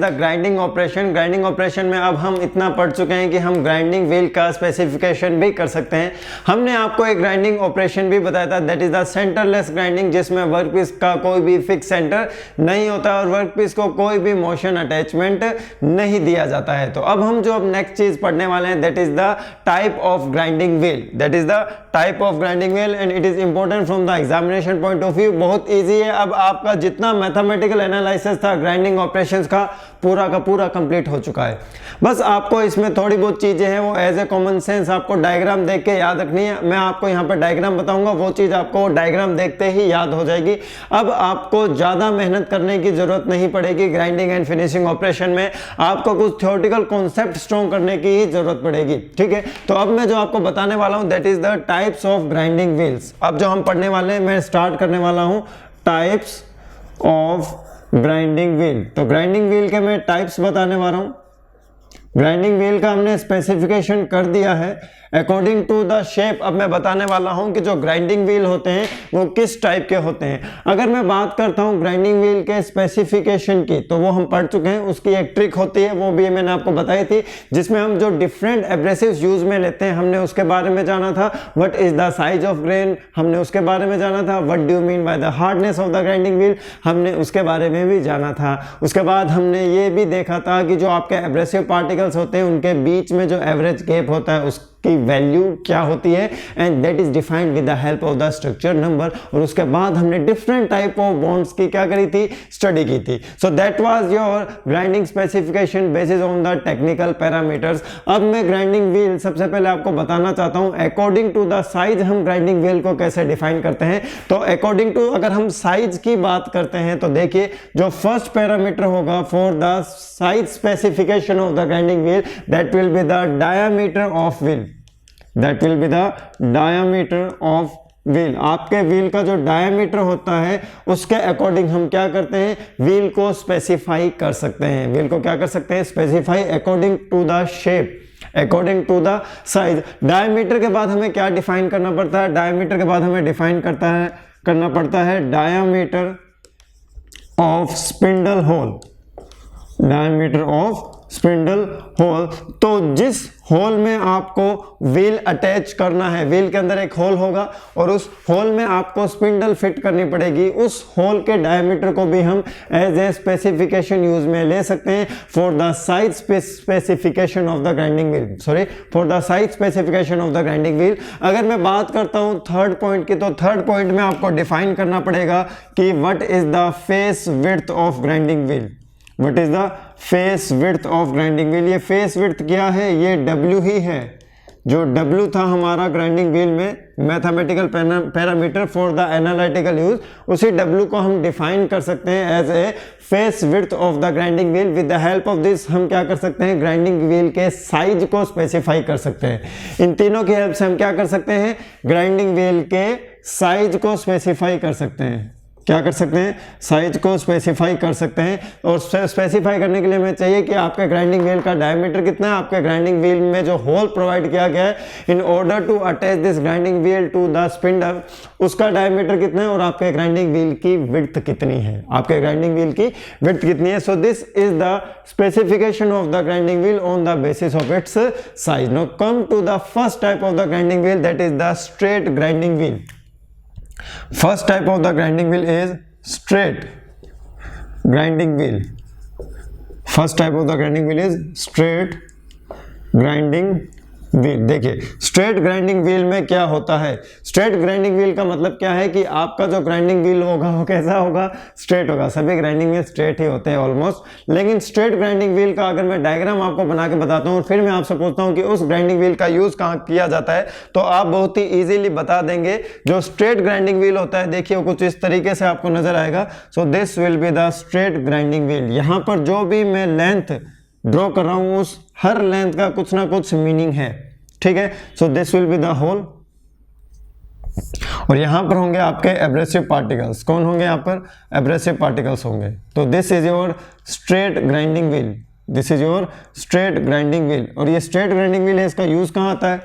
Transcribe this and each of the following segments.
Grinding operation में अब हम इतना पढ़ चुके हैं कि हम ग्राइंडिंग व्हील का स्पेसिफिकेशन भी कर सकते हैं। हमने आपको एक ग्राइंडिंग ऑपरेशन भी बताया था, that is the centreless grinding, जिसमें वर्कपीस का कोई भी फिक्स सेंटर नहीं होता और वर्कपीस को कोई भी मोशन अटैचमेंट नहीं दिया जाता है। तो अब हम जो अब नेक्स्ट चीज पढ़ने वाले हैं, that is the type of grinding wheel, that is the type of grinding wheel and it is important from the examination point of view. बहुत ईजी है। अब आपका जितना मैथमेटिकल एनालिसिस था ग्राइंडिंग ऑपरेशंस का पूरा कंप्लीट हो चुका है। बस आपको इसमें थोड़ी बहुत चीजें हैं वो एज ए कॉमन सेंस आपको डायग्राम देख के याद रखनी है। मैं आपको यहाँ पर डायग्राम बताऊंगा, वो चीज आपको डायग्राम देखते ही याद हो जाएगी। अब आपको ज्यादा मेहनत करने की जरूरत नहीं पड़ेगी। ग्राइंडिंग एंड फिनिशिंग ऑपरेशन में आपको कुछ थ्योरेटिकल कॉन्सेप्ट स्ट्रॉन्ग करने की ही जरूरत पड़ेगी, ठीक है। तो अब मैं जो आपको बताने वाला हूं that is the types of grinding wheels. अब जो हम पढ़ने वाले हैं, मैं स्टार्ट करने वाला हूं टाइप्स ऑफ ग्राइंडिंग व्हील। तो ग्राइंडिंग व्हील के मैं टाइप्स बताने वाला हूं। ग्राइंडिंग व्हील का हमने स्पेसिफिकेशन कर दिया है अकॉर्डिंग टू द शेप। अब मैं बताने वाला हूं कि जो ग्राइंडिंग व्हील होते हैं वो किस टाइप के होते हैं। अगर मैं बात करता हूं ग्राइंडिंग व्हील के स्पेसिफिकेशन की, तो वो हम पढ़ चुके हैं। उसकी एक ट्रिक होती है, वो भी मैंने आपको बताई थी, जिसमें हम जो डिफरेंट एब्रेसिव्स यूज में लेते हैं हमने उसके बारे में जाना था। What is the size of grain, हमने उसके बारे में जाना था। What do you mean by the hardness of the grinding wheel, हमने उसके बारे में भी जाना था। उसके बाद हमने ये भी देखा था कि जो आपके एब्रेसिव पार्टिकल्स होते हैं उनके बीच में जो एवरेज गैप होता है उसकी वैल्यू क्या होती है, and that is defined with the help of the structure number. और उसके बाद हमने डिफरेंट टाइप ऑफ बॉन्ड्स की क्या करी थी, स्टडी की थी। So that was your grinding specification basis on the technical parameters. अब मैं ग्राइंडिंग व्हील सबसे पहले आपको बताना चाहता हूं अकॉर्डिंग टू द साइज हम ग्राइंडिंग व्हील को कैसे डिफाइन करते हैं। तो अकॉर्डिंग टू, अगर हम साइज की बात करते हैं तो देखिए जो फर्स्ट पैरामीटर होगा for the size specification of the grinding wheel, that will be the diameter of wheel, that will be the diameter of wheel. आपके व्हील का जो डायमीटर होता है उसके अकॉर्डिंग हम क्या करते हैं, व्हील को स्पेसिफाई कर सकते हैं। व्हील को क्या कर सकते हैं, specify according to the shape, according to the size. Diameter के बाद हमें क्या डिफाइन करना पड़ता है, डायमीटर के बाद हमें डिफाइन करना पड़ता है diameter of spindle hole, diameter of spindle hole. तो जिस होल में आपको व्हील अटैच करना है, व्हील के अंदर एक होल होगा और उस होल में आपको स्पिंडल फिट करनी पड़ेगी, उस होल के डायमीटर को भी हम एज ए स्पेसिफिकेशन यूज में ले सकते हैं for the size specification of the grinding wheel, sorry for the size specification of the grinding wheel. अगर मैं बात करता हूं थर्ड पॉइंट की, तो थर्ड पॉइंट में आपको डिफाइन करना पड़ेगा कि what is the face width of grinding wheel, what is the face width of grinding wheel. ये फेस विड्थ क्या है, ये W ही है। जो W था हमारा ग्राइंडिंग व्हील में mathematical parameter for the analytical use, उसी W को हम डिफाइन कर सकते हैं as a face width of the grinding wheel. With the help of this हम क्या कर सकते हैं, ग्राइंडिंग व्हील के साइज को स्पेसिफाई कर सकते हैं। इन तीनों की हेल्प से हम क्या कर सकते हैं, ग्राइंडिंग व्हील के साइज को स्पेसिफाई कर सकते हैं। क्या कर सकते हैं, साइज को स्पेसिफाई कर सकते हैं। और स्पेसिफाई करने के लिए हमें चाहिए कि आपके ग्राइंडिंग व्हील का डायमीटर कितना है, आपके ग्राइंडिंग व्हील में जो होल प्रोवाइड किया गया है in order to attach this grinding wheel to the spindle, उसका डायमीटर कितना है और आपके ग्राइंडिंग व्हील की विड्थ कितनी है, आपके ग्राइंडिंग व्हील की विड्थ कितनी है। So this is the specification of the grinding wheel on the basis of its size. Now come to the first type of the grinding wheel, that is the straight grinding wheel. First type of the grinding wheel is straight grinding wheel. First type of the grinding wheel is straight grinding wheel. देखिए straight grinding wheel में क्या होता है, straight grinding wheel का मतलब क्या है कि आपका जो ग्राइंडिंग व्हील होगा वो कैसा होगा, स्ट्रेट होगा। सभी ग्राइंडिंग व्हील स्ट्रेट ही होते हैं ऑलमोस्ट, लेकिन स्ट्रेट ग्राइंडिंग व्हील का अगर मैं डायग्राम आपको बना के बताता हूँ फिर मैं आपसे पूछता हूँ कि उस ग्राइंडिंग व्हील का यूज कहाँ किया जाता है, तो आप बहुत ही इजीली बता देंगे। जो स्ट्रेट ग्राइंडिंग व्हील होता है देखिए कुछ इस तरीके से आपको नजर आएगा। सो this will be the straight grinding wheel. यहाँ पर जो भी मैं लेंथ ड्रॉ कर रहा हूं उस हर लेंथ का कुछ ना कुछ मीनिंग है, ठीक है। So this will be the hole और यहां पर होंगे आपके एब्रेसिव पार्टिकल्स। कौन होंगे यहाँ पर, एब्रेसिव पार्टिकल्स होंगे। तो this is your straight grinding wheel, this is your straight grinding wheel. और ये स्ट्रेट ग्राइंडिंग व्हील है, इसका यूज कहाँ आता है,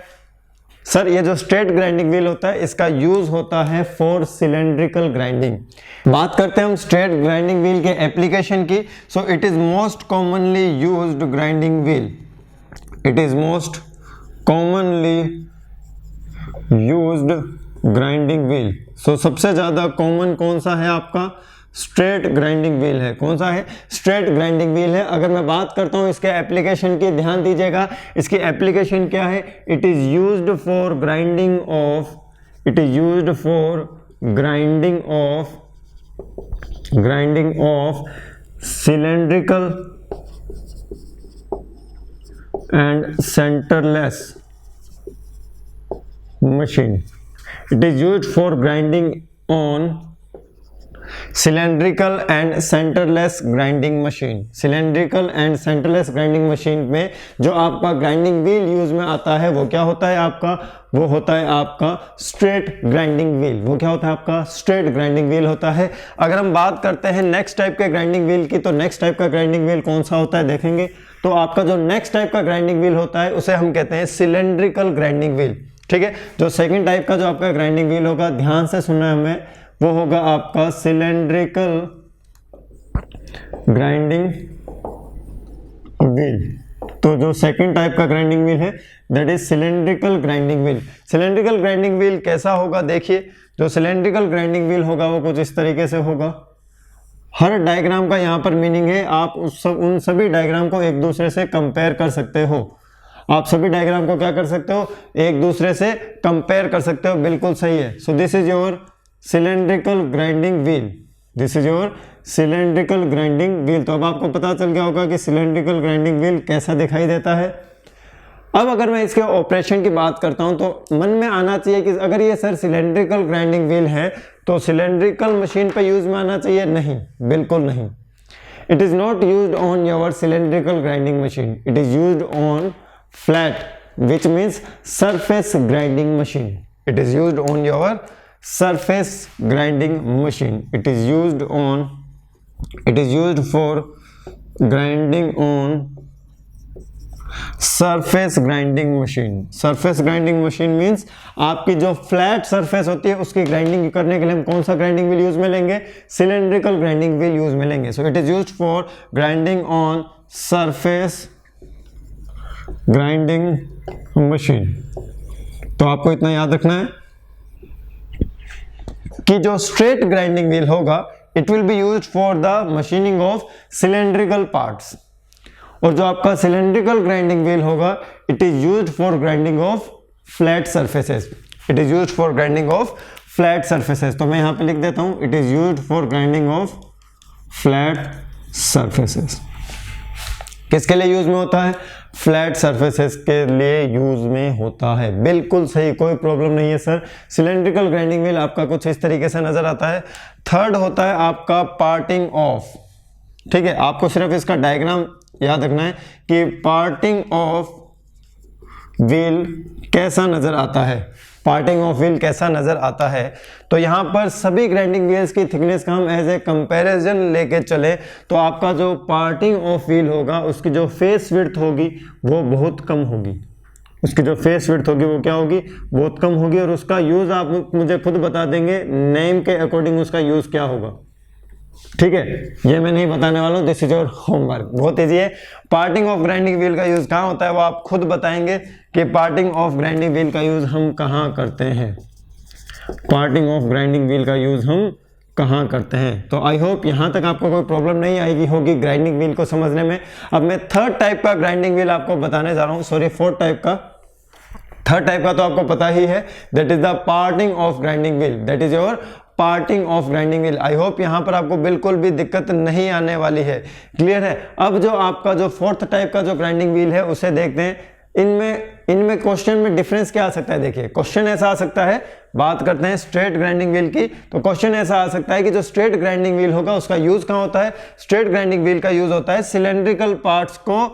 सर ये जो स्ट्रेट ग्राइंडिंग व्हील होता है इसका यूज होता है फॉर सिलेंड्रिकल ग्राइंडिंग। बात करते हैं हम स्ट्रेट ग्राइंडिंग व्हील के एप्लीकेशन की। So it is most commonly used grinding wheel, it is most commonly used grinding wheel. So सबसे ज्यादा कॉमन कौन सा है आपका? स्ट्रेट ग्राइंडिंग व्हील है। कौन सा है? स्ट्रेट ग्राइंडिंग व्हील है। अगर मैं बात करता हूं इसके एप्लीकेशन की, ध्यान दीजिएगा इसकी एप्लीकेशन क्या है? It is used for grinding of, it is used for grinding of cylindrical and centreless machine. It is used for grinding on cylindrical and centerless grinding machine. Cylindrical and centerless grinding machine में जो आपका grinding wheel use में आता है वो क्या होता है आपका? वो होता है आपका स्ट्रेट ग्राइंडिंग व्हील। वो क्या होता है आपका? स्ट्रेट ग्राइंडिंग व्हील होता है। अगर हम बात करते हैं नेक्स्ट टाइप के ग्राइंडिंग व्हील की, तो नेक्स्ट टाइप का ग्राइंडिंग व्हील कौन सा होता है देखेंगे। तो आपका जो नेक्स्ट टाइप का ग्राइंडिंग व्हील होता है उसे हम कहते हैं सिलेंड्रिकल ग्राइंडिंग व्हील। ठीक है, जो सेकंड टाइप का जो आपका ग्राइंडिंग व्हील होगा, ध्यान से सुनना है हमें, वो होगा आपका सिलेंड्रिकल ग्राइंडिंग व्हील। तो जो सेकंड टाइप का ग्राइंडिंग व्हील है that is cylindrical grinding wheel. Cylindrical grinding wheel कैसा होगा देखिए, जो सिलेंड्रिकल ग्राइंडिंग व्हील होगा वो कुछ इस तरीके से होगा। हर डायग्राम का यहाँ पर मीनिंग है, आप उन सभी डायग्राम को एक दूसरे से कंपेयर कर सकते हो। आप सभी डायग्राम को क्या कर सकते हो? एक दूसरे से कंपेयर कर सकते हो, बिल्कुल सही है। So this is your cylindrical grinding wheel, this is your cylindrical grinding wheel. तो अब आपको पता चल गया होगा कि सिलेंड्रिकल ग्राइंडिंग व्हील कैसा दिखाई देता है। अब अगर मैं इसके ऑपरेशन की बात करता हूं तो मन में आना चाहिए कि अगर ये सर सिलेंड्रिकल ग्राइंडिंग व्हील है तो सिलेंड्रिकल मशीन पे यूज में आना चाहिए? नहीं, बिल्कुल नहीं। It is not used on your cylindrical grinding machine, it is used on flat, which means surface grinding machine. It is used on your surface grinding machine. It is used for grinding on surface grinding machine. Surface grinding machine means आपकी जो flat surface होती है उसकी grinding करने के लिए हम कौन सा grinding wheel यूज में लेंगे? Cylindrical grinding wheel यूज में लेंगे। So it is used for grinding on surface grinding machine. तो आपको इतना याद रखना है कि जो स्ट्रेट ग्राइंडिंग व्हील होगा it will be used for the machining of cylindrical parts, और जो आपका सिलेंड्रिकल ग्राइंडिंग व्हील होगा it is used for grinding of flat surfaces. It is used for grinding of flat surfaces. तो मैं यहां पे लिख देता हूं, it is used for grinding of flat surfaces. किसके लिए यूज में होता है? फ्लैट सरफेसेस के लिए यूज में होता है। बिल्कुल सही, कोई प्रॉब्लम नहीं है सर। सिलेंड्रिकल ग्राइंडिंग व्हील आपका कुछ इस तरीके से नजर आता है। थर्ड होता है आपका पार्टिंग ऑफ। ठीक है, आपको सिर्फ इसका डायग्राम याद रखना है कि पार्टिंग ऑफ व्हील कैसा नजर आता है। पार्टिंग ऑफ व्हील कैसा नजर आता है, तो यहाँ पर सभी ग्राइंडिंग व्हील्स की थिकनेस का हम एज ए कंपैरिजन लेके चले तो आपका जो पार्टिंग ऑफ व्हील होगा उसकी जो फेस विड्थ होगी वो बहुत कम होगी। उसकी जो फेस विड्थ होगी वो क्या होगी? बहुत कम होगी। और उसका यूज आप मुझे खुद बता देंगे नेम के अकॉर्डिंग उसका यूज क्या होगा। ठीक है, ये मैं नहीं बताने वाला हूँ, दिस इज योर होमवर्क। बहुत ईजी है। पार्टिंग ऑफ ग्राइंडिंग व्हील का यूज कहाँ होता है वो आप खुद बताएंगे कि पार्टिंग ऑफ ग्राइंडिंग व्हील का यूज हम कहाँ करते हैं। पार्टिंग ऑफ ग्राइंडिंग व्हील का यूज हम कहाँ करते हैं। तो आई होप यहाँ तक आपको कोई प्रॉब्लम नहीं आएगी होगी ग्राइंडिंग व्हील को समझने में। अब मैं थर्ड टाइप का ग्राइंडिंग व्हील आपको बताने जा रहा हूँ, सॉरी फोर्थ टाइप का। थर्ड टाइप का तो आपको पता ही है, that is the parting of grinding wheel, that is your parting of grinding wheel. I hope यहां पर आपको बिल्कुल भी दिक्कत नहीं आने वाली है। क्लियर है। अब जो आपका जो फोर्थ टाइप का जो ग्राइंडिंग व्हील है उसे देखते हैं। इनमें क्वेश्चन में डिफरेंस क्या आ सकता है? देखिए, क्वेश्चन ऐसा आ सकता है, बात करते हैं स्ट्रेट ग्राइंडिंग व्हील की, तो क्वेश्चन ऐसा आ सकता है कि जो स्ट्रेट ग्राइंडिंग व्हील होगा उसका यूज कहां होता है? स्ट्रेट ग्राइंडिंग व्हील का यूज होता है सिलेंड्रिकल पार्ट्स को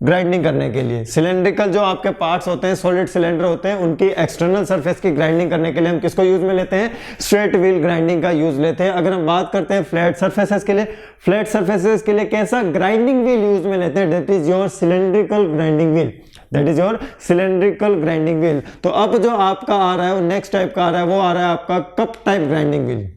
ग्राइंडिंग करने के लिए। सिलेंड्रिकल जो आपके पार्ट्स होते हैं, सॉलिड सिलेंडर होते हैं, उनकी एक्सटर्नल सरफेस की ग्राइंडिंग करने के लिए हम किसको यूज में लेते हैं? स्ट्रेट व्हील ग्राइंडिंग का यूज लेते हैं। अगर हम बात करते हैं फ्लैट सरफेसेस के लिए, फ्लैट सरफेसेस के लिए कैसा ग्राइंडिंग व्हील यूज में लेते हैं? That is your cylindrical grinding wheel, that is your cylindrical grinding wheel. तो अब जो आपका आ रहा है वो नेक्स्ट टाइप का आ रहा है, वो आ रहा है आपका कप टाइप ग्राइंडिंग व्हील।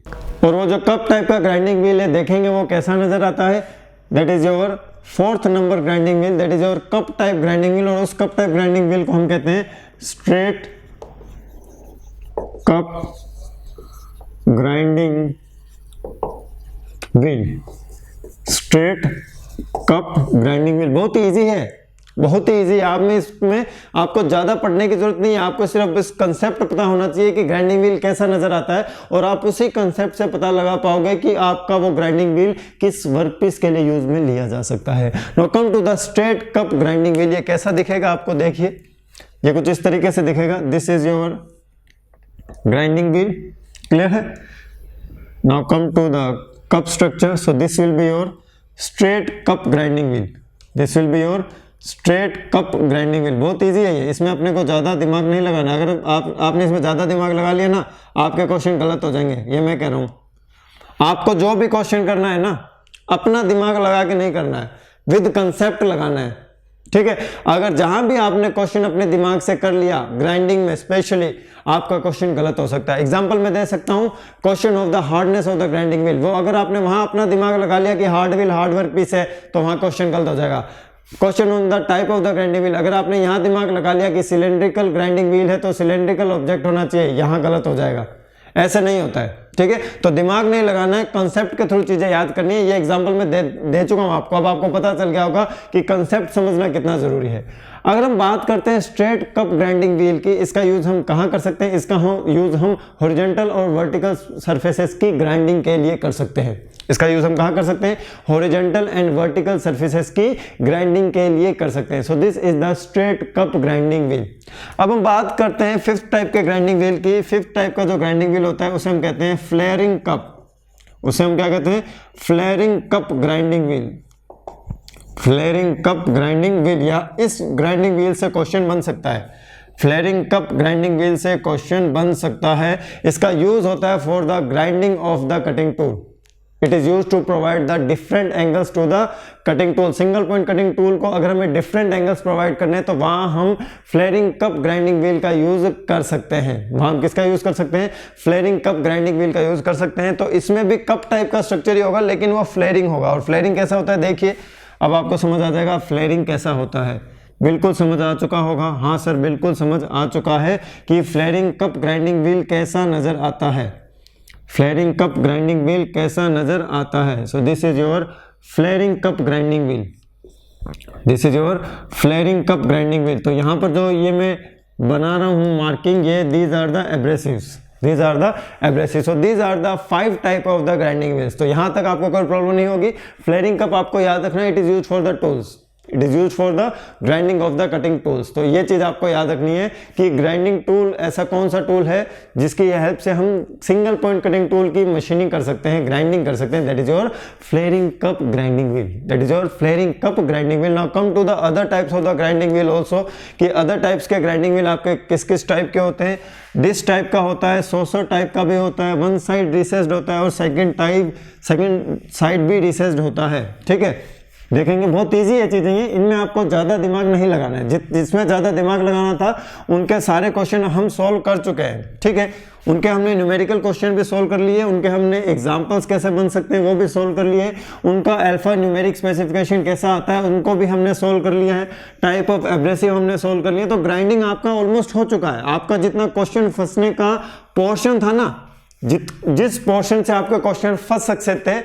और वो जो कप टाइप का ग्राइंडिंग व्हील है, देखेंगे वो कैसा नजर आता है। That is your 4th number grinding wheel, that is your cup type grinding wheel. और उस कप टाइप ग्राइंडिंग व्हील को हम कहते हैं straight cup grinding wheel. Straight cup grinding wheel बहुत ही इजी है, बहुत ही इजी है। आप में इसमें आपको ज़्यादा पढ़ने की जरूरत नहीं है, आपको सिर्फ इस कंसेप्ट पता होना चाहिए कि ग्राइंडिंग व्हील कैसा नजर आता है, और आप उसी कंसेप्ट से पता लगा पाओगे कि आपका वो ग्राइंडिंग व्हील किस वर्कपीस के लिए यूज में लिया जा सकता है। Now come to the straight cup grinding wheel. ये कैसा दिखेगा आपको, देखिए ये कुछ इस तरीके से दिखेगा। This is your grinding wheel, clear है। Now come to the cup structure. So this will be your straight cup grinding wheel, this will be your straight cup grinding wheel. बहुत इजी है ये, इसमें अपने को ज़्यादा दिमाग नहीं लगाना। अगर आपने इसमें ज़्यादा दिमाग लगा लिया ना, आपके क्वेश्चन गलत हो जाएंगे, ये मैं कह रहा हूँ। आपको जो भी क्वेश्चन करना है ना, अपना दिमाग लगा के नहीं करना है, विद कंसेप्ट लगाना है, ठीक है। अगर जहां भी आपने क्वेश्चन अपने दिमाग से कर लिया, ग्राइंडिंग में स्पेशली, आपका क्वेश्चन गलत हो सकता है। एग्जांपल मैं दे सकता हूं, question of the hardness of the grinding wheel. वो अगर आपने वहां अपना दिमाग लगा लिया कि hard wheel hard work piece है, तो वहां क्वेश्चन गलत हो जाएगा। Question on the type of the grinding wheel, अगर आपने यहां दिमाग लगा लिया कि सिलेंड्रिकल ग्राइंडिंग व्हील है तो सिलेंड्रिकल ऑब्जेक्ट होना चाहिए, यहां गलत हो जाएगा। ऐसे नहीं होता है, ठीक है। तो दिमाग नहीं लगाना है, कंसेप्ट के थ्रू चीजें याद करनी है। ये एग्जांपल मैं दे चुका हूं आपको, अब आपको पता चल गया होगा कि कंसेप्ट समझना कितना जरूरी है। अगर हम बात करते हैं स्ट्रेट कप ग्राइंडिंग व्हील की, इसका यूज हम कहां कर सकते हैं? इसका यूज हम हॉरिजॉन्टल और वर्टिकल सरफेसेस की ग्राइंडिंग के लिए कर सकते हैं। इसका यूज हम कहां कर सकते हैं? हॉरिजॉन्टल एंड वर्टिकल सरफेसेस की ग्राइंडिंग के लिए कर सकते हैं। So this is the straight cup grinding wheel. अब हम बात करते हैं 5th टाइप के ग्राइंडिंग व्हील की। 5th टाइप का जो ग्राइंडिंग व्हील होता है उसे हम कहते हैं फ्लेयरिंग कप। उसे हम क्या कहते हैं? Flaring cup grinding wheel. Flaring cup grinding wheel, या इस ग्राइंडिंग व्हील से क्वेश्चन बन सकता है। फ्लेयरिंग कप ग्राइंडिंग व्हील से क्वेश्चन बन सकता है। इसका यूज होता है for the grinding of the cutting tool. It is use to provide the different angles to the cutting tool. Single point cutting tool को अगर हमें डिफरेंट एंगल्स प्रोवाइड करने हैं तो वहां हम फ्लेयरिंग कप ग्राइंडिंग व्हील का यूज कर सकते हैं। वहां हम किसका यूज कर सकते हैं? फ्लेयरिंग कप ग्राइंडिंग व्हील का यूज कर सकते हैं। तो इसमें भी कप टाइप का स्ट्रक्चर ही होगा, लेकिन वो फ्लेयरिंग होगा। और फ्लेयरिंग कैसा होता है, देखिए अब आपको समझ आ जाएगा फ्लेयरिंग कैसा होता है। बिल्कुल समझ आ चुका होगा, हाँ सर बिल्कुल समझ आ चुका है कि फ्लेयरिंग कप ग्राइंडिंग व्हील कैसा नजर आता है। फ्लेयरिंग कप ग्राइंडिंग व्हील कैसा नजर आता है। So this is your flaring cup grinding wheel, this is your flaring cup grinding wheel. तो यहाँ पर जो ये मैं बना रहा हूँ मार्किंग, ये these are the abrasives, these are the abrasives. So these are the 5 type of the grinding wheels. तो यहाँ तक आपको कोई प्रॉब्लम नहीं होगी। फ्लेयरिंग कप आपको याद रखना है, it is use for the tools, it is use for the grinding of the cutting tools. तो ये चीज आपको याद रखनी है कि ग्राइंडिंग टूल ऐसा कौन सा टूल है जिसकी हेल्प से हम सिंगल पॉइंट कटिंग टूल की मशीनिंग कर सकते हैं, ग्राइंडिंग कर सकते हैं। That is your flaring cup grinding wheel, that is your flaring cup grinding wheel. Now come to the other types of the grinding wheel also, कि other types के grinding wheel आपके किस किस टाइप के होते हैं। डिस टाइप का होता है, सोसर टाइप का भी होता है, वन साइड रिसेस्ड होता है, और सेकंड साइड भी रिसेस्ड होता है, ठीक है। देखेंगे बहुत इजी है चीजें ये, इनमें आपको ज्यादा दिमाग नहीं लगाना है। जिसमें ज्यादा दिमाग लगाना था उनके सारे क्वेश्चन हम सॉल्व कर चुके हैं, ठीक है। उनके हमने न्यूमेरिकल क्वेश्चन भी सॉल्व कर लिए, उनके हमने एग्जांपल्स कैसे बन सकते हैं वो भी सॉल्व कर लिए, उनका अल्फा न्यूमेरिक स्पेसिफिकेशन कैसा आता है उनको भी हमने सॉल्व कर लिया है, टाइप ऑफ एब्रेसिव हमने सॉल्व कर लिया। तो ग्राइंडिंग आपका ऑलमोस्ट हो चुका है। आपका जितना क्वेश्चन फंसने का पोर्शन था ना, जिस पोर्शन से आपके क्वेश्चन फंस सकते थे,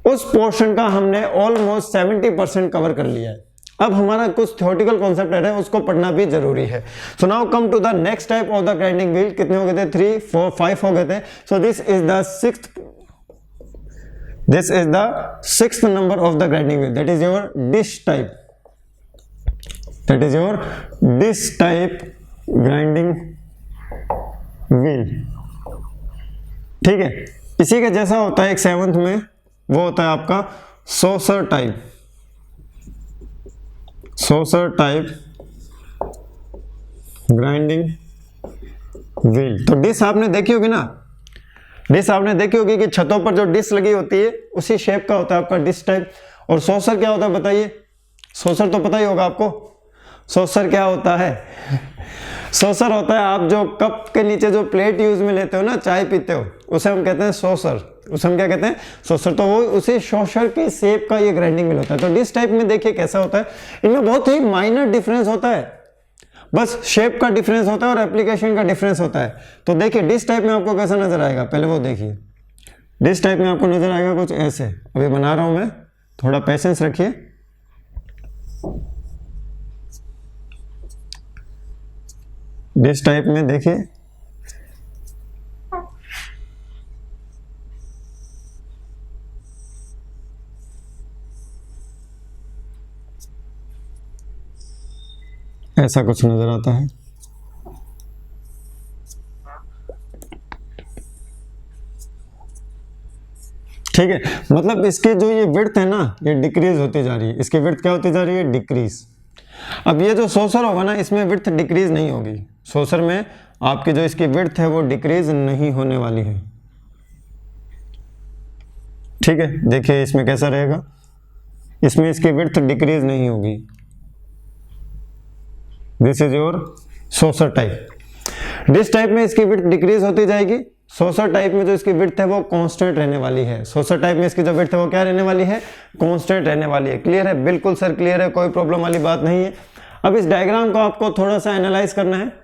उस पोर्शन का हमने ऑलमोस्ट 70% कवर कर लिया है। अब हमारा कुछ थ्योरेटिकल कॉन्सेप्ट है उसको पढ़ना भी जरूरी है। So now come to the next type of the grinding wheel. कितने हो गए थे? 3 4 5 हो गए थे। सो this is the sixth number of the grinding wheel, that is your dish type, that is your dish type grinding wheel, ठीक है। इसी के जैसा होता है एक 7th में, वो होता है आपका saucer type, saucer type grinding wheel. तो डिश आपने देखी होगी ना, डिश आपने देखी होगी कि छतों पर जो डिश लगी होती है उसी शेप का होता है आपका डिश टाइप। और सॉसर क्या होता है बताइए, सॉसर तो पता ही होगा आपको, सॉसर क्या होता है? सॉसर होता है आप जो कप के नीचे जो प्लेट यूज में लेते हो ना, चाय पीते हो, उसे हम कहते हैं सॉसर। उसे हम क्या कहते हैं? सॉसर। तो वो उसी सॉसर के शेप का ये ग्राइंडिंग व्हील होता है। तो डिश टाइप में देखिए कैसा होता है, इनमें बहुत ही माइनर डिफरेंस होता है, बस शेप का डिफरेंस होता है और एप्लीकेशन का डिफरेंस होता है। तो देखिए डिश टाइप में आपको कैसा नजर आएगा, पहले वो देखिए। डिश टाइप में आपको नजर आएगा कुछ ऐसे, अभी बना रहा हूं मैं, थोड़ा पेशेंस रखिए। डिश टाइप में देखिए ऐसा कुछ नजर आता है। ठीक है, मतलब इसकी जो ये विड्थ है ना, ये डिक्रीज होती जा रही है। इसकी विड्थ क्या होती जा रही है? डिक्रीज। अब ये जो सॉसर होगा ना, इसमें विड्थ डिक्रीज नहीं होगी। सॉसर में आपकी जो इसकी विड्थ है वो डिक्रीज नहीं होने वाली है। ठीक है, देखिए इसमें कैसा रहेगा, इसमें इसकी विड्थ डिक्रीज नहीं होगी। This is your saucer type. Dish type में इसकी विड्थ डिक्रीज होती जाएगी, सॉसर टाइप में जो इसकी विड्थ है वो कांस्टेंट रहने वाली है। सॉसर टाइप में इसकी जो विड्थ है वो क्या रहने वाली है? कांस्टेंट रहने वाली है। क्लियर है? बिल्कुल सर क्लियर है, कोई प्रॉब्लम वाली बात नहीं है। अब इस डायग्राम को आपको थोड़ा सा एनालाइज करना है।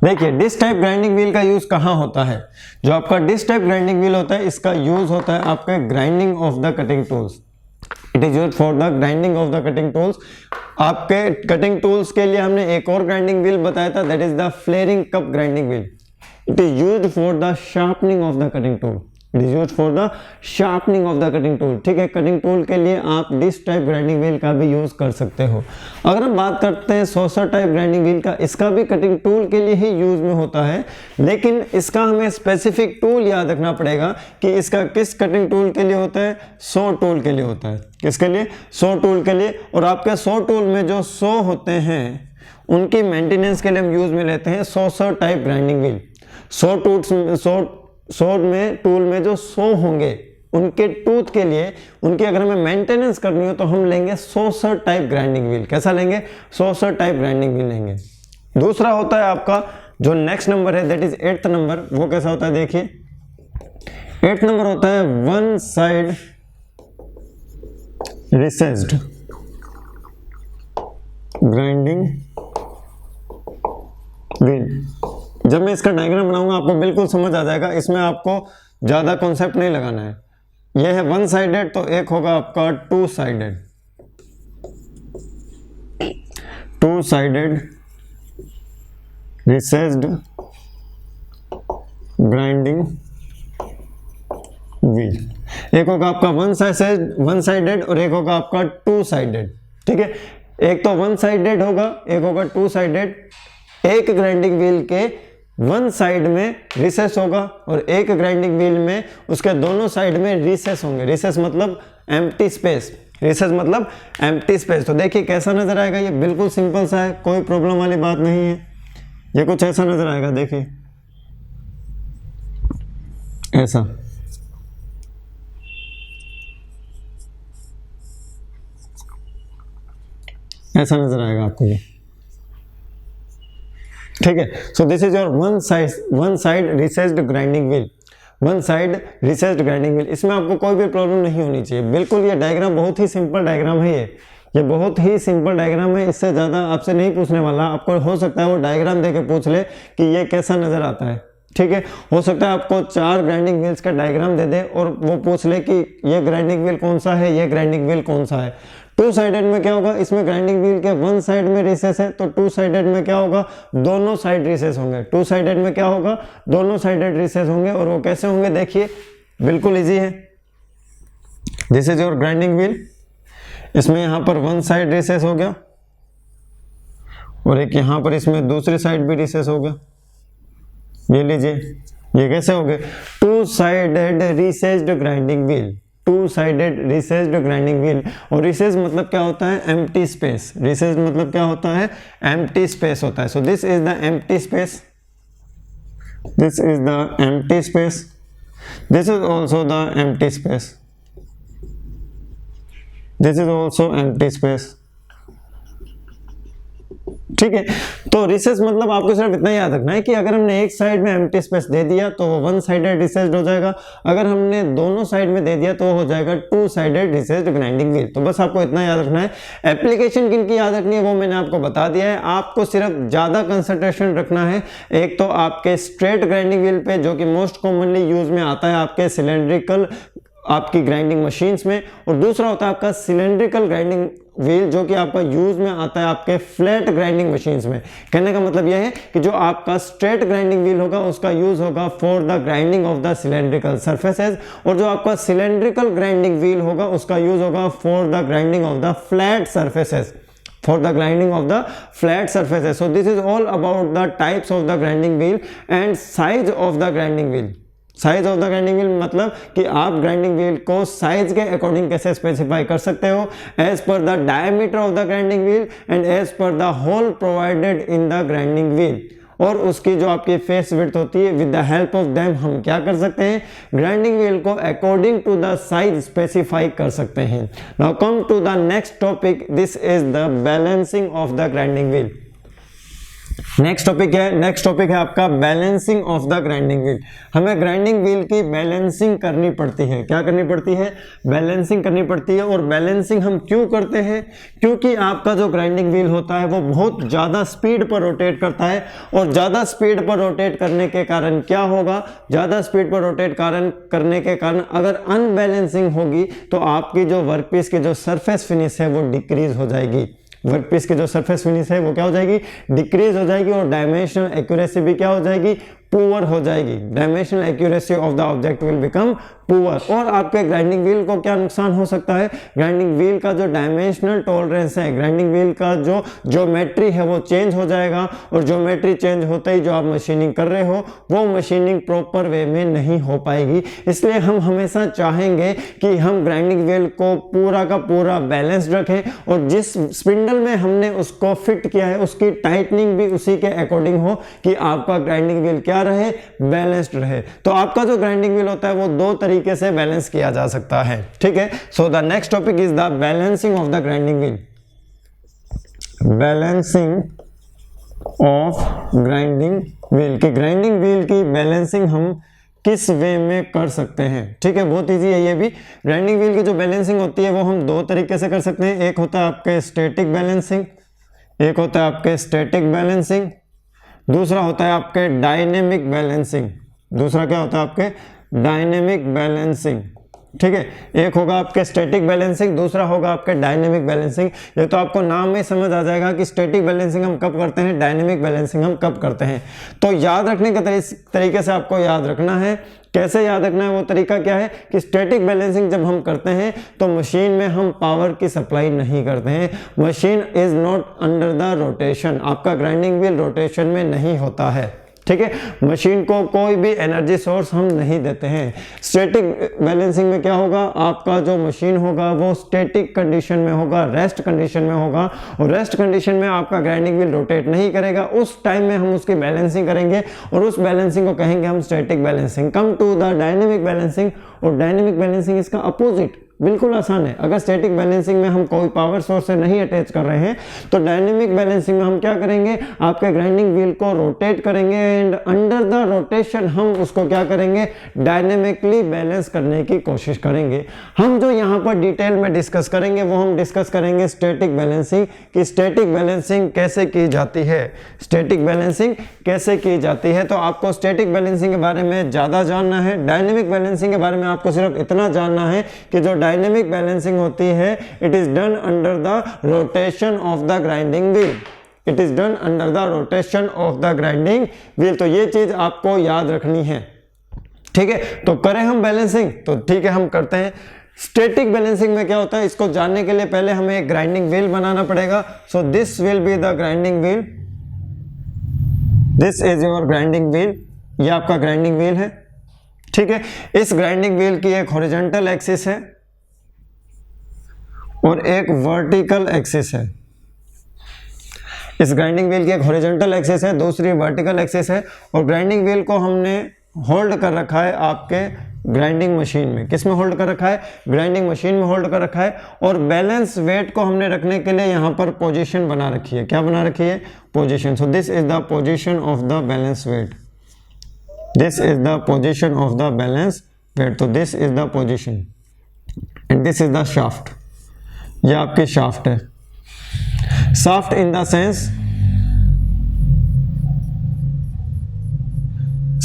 देखिए डिश टाइप ग्राइंडिंग व्हील का यूज कहाँ होता है? जो आपका डिश टाइप ग्राइंडिंग व्हील होता है इसका यूज होता है आपके grinding of the cutting tools. It is use for the grinding of the cutting tools. आपके कटिंग टूल्स के लिए हमने एक और ग्राइंडिंग व्हील बताया था, that is the flaring cup grinding wheel. It is used for the sharpening of the cutting tool. It is used for the sharpening of the cutting tool. ठीक है, cutting tool के लिए आप dish type grinding wheel का भी use कर सकते हो। अगर हम बात करते हैं सॉसर टाइप ग्राइंडिंग व्हील का, इसका भी कटिंग टूल के लिए ही यूज में होता है, लेकिन इसका हमें स्पेसिफिक टूल याद रखना पड़ेगा कि इसका किस कटिंग टूल के लिए होता है? सॉ टूल के लिए होता है। किसके लिए? सॉ टूल के लिए। और आपके सॉ टूल में जो सॉ होते हैं उनकी मेंटेनेंस के लिए हम यूज में लेते हैं saucer type grinding wheel. Saw में टूल में जो सॉ होंगे उनके टूथ के लिए, उनकी अगर हमें मेंटेनेंस करनी हो तो हम लेंगे सॉसर टाइप ग्राइंडिंग व्हील। कैसा लेंगे? सॉसर टाइप ग्राइंडिंग व्हील लेंगे। दूसरा होता है आपका जो नेक्स्ट नंबर है, दैट इज 8th नंबर। वो कैसा होता है देखिए, 8th नंबर होता है one side richest grinding wheel. जब मैं इसका डायग्राम बनाऊंगा आपको बिल्कुल समझ आ जाएगा, इसमें आपको ज्यादा कॉन्सेप्ट नहीं लगाना है। यह है वन साइडेड, तो एक होगा आपका two sided. Two sided richest grinding wheel. एक होगा आपका वन साइडेड और एक होगा आपका टू साइडेड। ठीक है, एक तो वन साइडेड होगा, एक होगा टू साइडेड। एक ग्राइंडिंग व्हील के वन साइड में रिसेस होगा और एक ग्राइंडिंग व्हील में उसके दोनों साइड में रिसेस होंगे। रिसेस मतलब एम्प्टी स्पेस। रिसेस मतलब एम्प्टी स्पेस। तो देखिए कैसा नजर आएगा, ये बिल्कुल सिंपल सा है, कोई प्रॉब्लम वाली बात नहीं है। ये कुछ ऐसा नजर आएगा, देखिए ऐसा। ऐसा नजर आएगा आपको ये। ठीक है, so this is your one side richest grinding wheel. One side richest grinding wheel, इसमें आपको कोई भी प्रॉब्लम नहीं होनी चाहिए। बिल्कुल ये डायग्राम बहुत ही सिंपल डायग्राम है। ये बहुत ही सिंपल डायग्राम है, इससे ज़्यादा आपसे नहीं पूछने वाला। आपको हो सकता है वो डायग्राम देके पूछ ले कि ये कैसा नज़र आता है। ठीक है, हो सकता है आपको 4 ग्राइंडिंग व्हील्स का डायग्राम दे दे और वो पूछ ले कि ये ग्राइंडिंग व्हील कौन सा है, ये ग्राइंडिंग व्हील कौन सा है। टू साइडेड में क्या होगा, इसमें ग्राइंडिंग व्हील के वन साइड में रिसेस है, तो टू साइडेड में क्या होगा, दोनों साइड रिसेस होंगे। टू साइडेड में क्या होगा, दोनों साइडेड रिसेस होंगे। और वो कैसे होंगे देखिए, बिल्कुल इजी है। This is your grinding wheel. इसमें यहां पर वन साइड रिसेस हो गया, और एक यहाँ पर इसमें दूसरी साइड भी रिसेस होगा। ये लीजिए, ये कैसे हो गए, two sided richest grinding wheel, two sided richest grinding wheel. और रिसेस मतलब क्या होता है, एम्प्टी स्पेस। रिसेस मतलब क्या होता है, एम्प्टी स्पेस होता है। So this is the empty space, this is the empty space, this is also the empty space, this is also empty space. ठीक है, तो रिसेस मतलब आपको सिर्फ इतना याद रखना है कि अगर हमने एक साइड में एम्प्टी स्पेस दे दिया तो वो वन साइडेड रिसेस्ड हो जाएगा, अगर हमने दोनों साइड में दे दिया तो वो हो जाएगा two sided richest grinding wheel. तो बस आपको इतना याद रखना है। एप्लीकेशन किन की याद रखनी है वो मैंने आपको बता दिया है। आपको सिर्फ ज्यादा कंसंट्रेशन रखना है एक तो आपके स्ट्रेट ग्राइंडिंग व्हील पे, जो कि मोस्ट कॉमनली यूज में आता है आपके सिलेंड्रिकल आपकी ग्राइंडिंग मशीन्स में, और दूसरा होता है आपका सिलेंड्रिकल ग्राइंडिंग व्हील जो कि आपका यूज में आता है आपके फ्लैट ग्राइंडिंग मशीन्स में। कहने का मतलब यह है कि जो आपका स्ट्रेट ग्राइंडिंग व्हील होगा उसका यूज होगा for the grinding of the cylindrical surfaces, और जो आपका सिलेंड्रिकल ग्राइंडिंग व्हील होगा उसका यूज होगा for the grinding of the flat surfaces, for the grinding of the flat surfaces. So this is all about the types of the grinding wheel and size of the grinding wheel. Size of the grinding wheel मतलब कि आप grinding wheel को size के according कैसे specify कर सकते हो, as per the diameter of the grinding wheel and as per the hole provided in the grinding wheel. और उसकी जो आपकी फेस विड्थ होती है, with the help of them हम क्या कर सकते हैं, ग्राइंडिंग व्हील को according to the size specify कर सकते हैं। Now come to the next topic, this is the balancing of the grinding wheel. Next topic है आपका balancing of the grinding wheel. हमें ग्राइंडिंग व्हील की बैलेंसिंग करनी पड़ती है। क्या करनी पड़ती है, बैलेंसिंग करनी पड़ती है। और बैलेंसिंग हम क्यों करते हैं, क्योंकि आपका जो ग्राइंडिंग व्हील होता है वो बहुत ज़्यादा स्पीड पर रोटेट करता है, और ज़्यादा स्पीड पर रोटेट करने के कारण क्या होगा, ज़्यादा स्पीड पर रोटेट करने के कारण अगर अनबैलेंसिंग होगी तो आपकी जो वर्कपीस की जो सरफेस फिनिश है वो डिक्रीज हो जाएगी। वर्कपीस की जो सरफेस फिनिश है वो क्या हो जाएगी, डिक्रीज हो जाएगी, और डायमेंशनल एक्यूरेसी भी क्या हो जाएगी, पुअर हो जाएगी। Dimensional accuracy of the object will become poor. और आपके ग्राइंडिंग व्हील को क्या नुकसान हो सकता है, ग्राइंडिंग व्हील का जो डायमेंशनल टॉलरेंस है, ग्राइंडिंग व्हील का जो ज्योमेट्री है वो चेंज हो जाएगा, और ज्योमेट्री चेंज होते ही जो आप मशीनिंग कर रहे हो वो मशीनिंग प्रॉपर वे में नहीं हो पाएगी। इसलिए हम हमेशा चाहेंगे कि हम ग्राइंडिंग व्हील को पूरा का पूरा बैलेंस्ड रखें, और जिस स्पिंडल में हमने उसको फिट किया है उसकी टाइटनिंग भी उसी के अकॉर्डिंग हो कि आपका ग्राइंडिंग व्हील क्या रहे, बैलेंस्ड रहे। तो आपका जो ग्राइंडिंग व्हील होता है वो दो तरीके से बैलेंस किया जा सकता है। ठीक है, so the next topic is the balancing of the grinding wheel. Balancing of grinding wheel की, ग्राइंडिंग व्हील की बैलेंसिंग हम किस वे में कर सकते हैं। ठीक है, बहुत इजी है ये भी। ग्राइंडिंग व्हील की जो बैलेंसिंग होती है वो हम दो तरीके से कर सकते हैं। एक होता है आपके स्टैटिक बैलेंसिंग, एक होता है आपके स्टैटिक बैलेंसिंग, दूसरा होता है आपके डायनेमिक बैलेंसिंग। दूसरा क्या होता है आपके डायनेमिक बैलेंसिंग। ठीक है, एक होगा आपके स्टैटिक बैलेंसिंग, दूसरा होगा आपके डायनेमिक बैलेंसिंग। ये तो आपको नाम में समझ आ जाएगा कि स्टैटिक बैलेंसिंग हम कब करते हैं, डायनेमिक बैलेंसिंग हम कब करते हैं। तो याद रखने के तरीके से आपको याद रखना है। कैसे याद रखना है, वो तरीका क्या है कि स्टैटिक बैलेंसिंग जब हम करते हैं तो मशीन में हम पावर की सप्लाई नहीं करते हैं। Machine is not under the rotation, आपका ग्राइंडिंग व्हील रोटेशन में नहीं होता है। ठीक है, मशीन को कोई भी एनर्जी सोर्स हम नहीं देते हैं। स्टैटिक बैलेंसिंग में क्या होगा, आपका जो मशीन होगा वो स्टैटिक कंडीशन में होगा, रेस्ट कंडीशन में होगा, और रेस्ट कंडीशन में आपका ग्राइंडिंग व्हील रोटेट नहीं करेगा। उस टाइम में हम उसकी बैलेंसिंग करेंगे, और उस बैलेंसिंग को कहेंगे हम static balancing. Come to the dynamic balancing, और डायनेमिक बैलेंसिंग इसका अपोजिट, बिल्कुल आसान है। अगर स्टैटिक बैलेंसिंग में हम कोई पावर सोर्स से नहीं अटैच कर रहे हैं तो डायनेमिक बैलेंसिंग में हम क्या करेंगे, आपके ग्राइंडिंग व्हील को रोटेट करेंगे, एंड अंडर द रोटेशन हम उसको क्या करेंगे, डायनेमिकली बैलेंस करने की कोशिश करेंगे। हम जो यहाँ पर डिटेल में डिस्कस करेंगे वो हम डिस्कस करेंगे स्टैटिक बैलेंसिंग, कि स्टैटिक बैलेंसिंग कैसे की जाती है, स्टैटिक बैलेंसिंग कैसे की जाती है। तो आपको स्टैटिक बैलेंसिंग के बारे में ज़्यादा जानना है। डायनेमिक बैलेंसिंग के बारे में आपको सिर्फ इतना जानना है कि जो डायनेमिक बैलेंसिंग होती है, it is done under the rotation of the grinding wheel, it is done under the rotation of the grinding wheel. तो ये चीज आपको याद रखनी है। ठीक है, तो करें हम बैलेंसिंग, तो ठीक है हम करते हैं। स्टैटिक बैलेंसिंग में क्या होता है, इसको जानने के लिए पहले हमें एक ग्राइंडिंग व्हील बनाना पड़ेगा। सो this will be the grinding wheel, this is your grinding wheel, ये आपका ग्राइंडिंग व्हील है, ठीक है। इस ग्राइंडिंग व्हील की एक हॉरिजॉन्टल एक्सिस है और एक वर्टिकल एक्सिस है। इस ग्राइंडिंग व्हील की एक हॉरिजॉन्टल एक्सिस है, दूसरी वर्टिकल एक्सिस है, और ग्राइंडिंग व्हील को हमने होल्ड कर रखा है आपके ग्राइंडिंग मशीन में। किस में होल्ड कर रखा है, ग्राइंडिंग मशीन में होल्ड कर रखा है। और बैलेंस वेट को हमने रखने के लिए यहाँ पर पोजीशन बना रखी है। क्या बना रखी है, position. So this is the position of the balance weight, this is the position of the balance weight. तो this is the position and this is the shaft, ये आपकी शाफ्ट है। Shaft in the sense,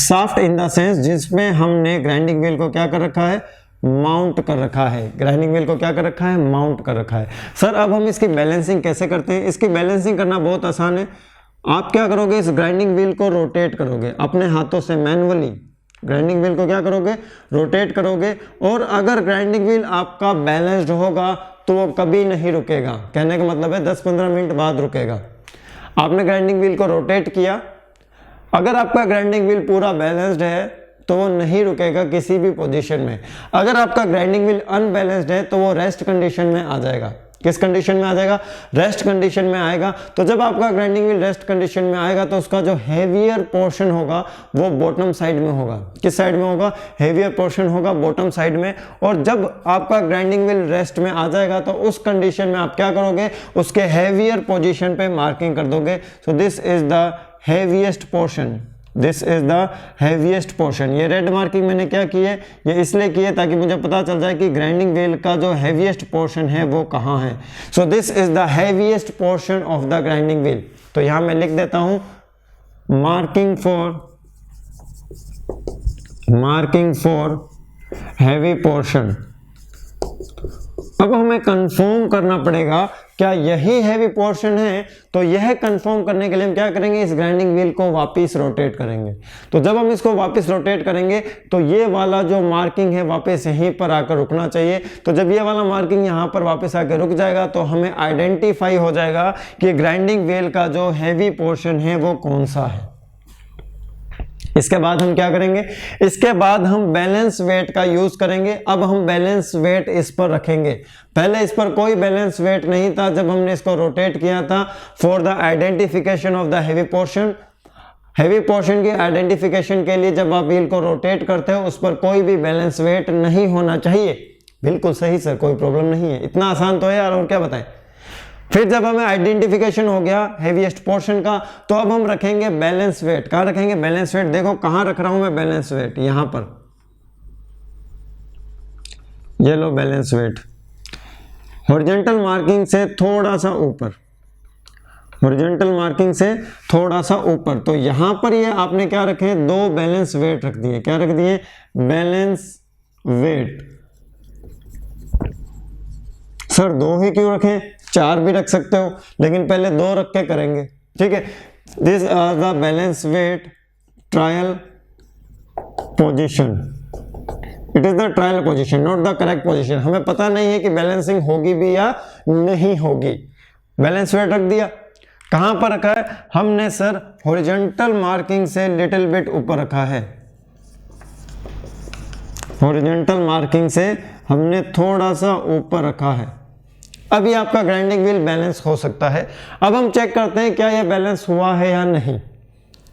shaft in the sense जिसमें हमने grinding wheel को क्या कर रखा है, माउंट कर रखा है। ग्राइंडिंग व्हील को क्या कर रखा है, माउंट कर रखा है। सर अब हम इसकी बैलेंसिंग कैसे करते हैं, इसकी बैलेंसिंग करना बहुत आसान है। आप क्या करोगे, इस ग्राइंडिंग व्हील को रोटेट करोगे अपने हाथों से मैनुअली। ग्राइंडिंग व्हील को क्या करोगे, रोटेट करोगे। और अगर ग्राइंडिंग व्हील आपका बैलेंस्ड होगा तो वो कभी नहीं रुकेगा। कहने का मतलब है 10-15 मिनट बाद रुकेगा। आपने ग्राइंडिंग व्हील को रोटेट किया, अगर आपका ग्राइंडिंग व्हील पूरा बैलेंस्ड है तो वो नहीं रुकेगा किसी भी पोजीशन में। अगर आपका ग्राइंडिंग व्हील अनबैलेंस्ड है तो वो रेस्ट कंडीशन में आ जाएगा। किस कंडीशन में आ जाएगा, रेस्ट कंडीशन में आएगा। तो जब आपका ग्राइंडिंग व्हील रेस्ट कंडीशन में आएगा तो उसका जो हेवियर पोर्शन होगा वो बॉटम साइड में होगा। किस साइड में होगा, हेवियर पोर्शन होगा बॉटम साइड में। और जब आपका ग्राइंडिंग व्हील रेस्ट में आ जाएगा तो उस कंडीशन में आप क्या करोगे, उसके हेवियर पोजीशन पे मार्किंग कर दोगे। सो this is the heaviest portion, this is the heaviest portion. ये रेड मार्किंग मैंने क्या की है, ये इसलिए की है ताकि मुझे पता चल जाए कि ग्राइंडिंग व्हील का जो हेवीएस्ट पोर्शन है वो कहाँ है। So this is the heaviest portion of the grinding wheel. तो यहां मैं लिख देता हूं मार्किंग फॉर हैवी पोर्शन। अब हमें कंफर्म करना पड़ेगा क्या यही हैवी पोर्शन है। तो यह कंफर्म करने के लिए हम क्या करेंगे, इस ग्राइंडिंग व्हील को वापस रोटेट करेंगे। तो जब हम इसको वापस रोटेट करेंगे तो ये वाला जो मार्किंग है वापस यहीं पर आकर रुकना चाहिए। तो जब ये वाला मार्किंग यहाँ पर वापस आकर रुक जाएगा तो हमें आइडेंटिफाई हो जाएगा कि ग्राइंडिंग व्हील का जो हैवी पोर्शन है वो कौन सा है। इसके बाद हम क्या करेंगे, इसके बाद हम बैलेंस वेट का यूज करेंगे। अब हम बैलेंस वेट इस पर रखेंगे। पहले इस पर कोई बैलेंस वेट नहीं था जब हमने इसको रोटेट किया था। For the identification of the heavy portion, heavy portion की आइडेंटिफिकेशन के लिए जब आप व्हील को रोटेट करते हो उस पर कोई भी बैलेंस वेट नहीं होना चाहिए। बिल्कुल सही सर, कोई प्रॉब्लम नहीं है। इतना आसान तो है यार, और क्या बताएं। फिर जब हमें आइडेंटिफिकेशन हो गया हेवीएस्ट पोर्शन का, तो अब हम रखेंगे बैलेंस वेट। कहाँ रखेंगे, बैलेंस वेट। देखो कहाँ रख रहा हूं मैं बैलेंस वेट, यहां पर। ये लो बैलेंस वेट, हॉरिजॉन्टल मार्किंग से थोड़ा सा ऊपर, हॉरिजॉन्टल मार्किंग से थोड़ा सा ऊपर। तो यहां पर ये आपने क्या रखे, दो बैलेंस वेट रख दिए। क्या रख दिए, बैलेंस वेट। सर दो ही क्यों रखें, चार भी रख सकते हो, लेकिन पहले दो रख के करेंगे, ठीक है। This are the balance weight trial position. It is the trial position, not the correct position. हमें पता नहीं है कि बैलेंसिंग होगी भी या नहीं होगी। बैलेंस वेट रख दिया। कहां पर रखा है हमने, सर हॉरिजॉन्टल मार्किंग से लिटिल बिट ऊपर रखा है। हॉरिजॉन्टल मार्किंग से हमने थोड़ा सा ऊपर रखा है। अभी आपका ग्राइंडिंग व्हील बैलेंस हो सकता है। अब हम चेक करते हैं क्या यह बैलेंस हुआ है या नहीं।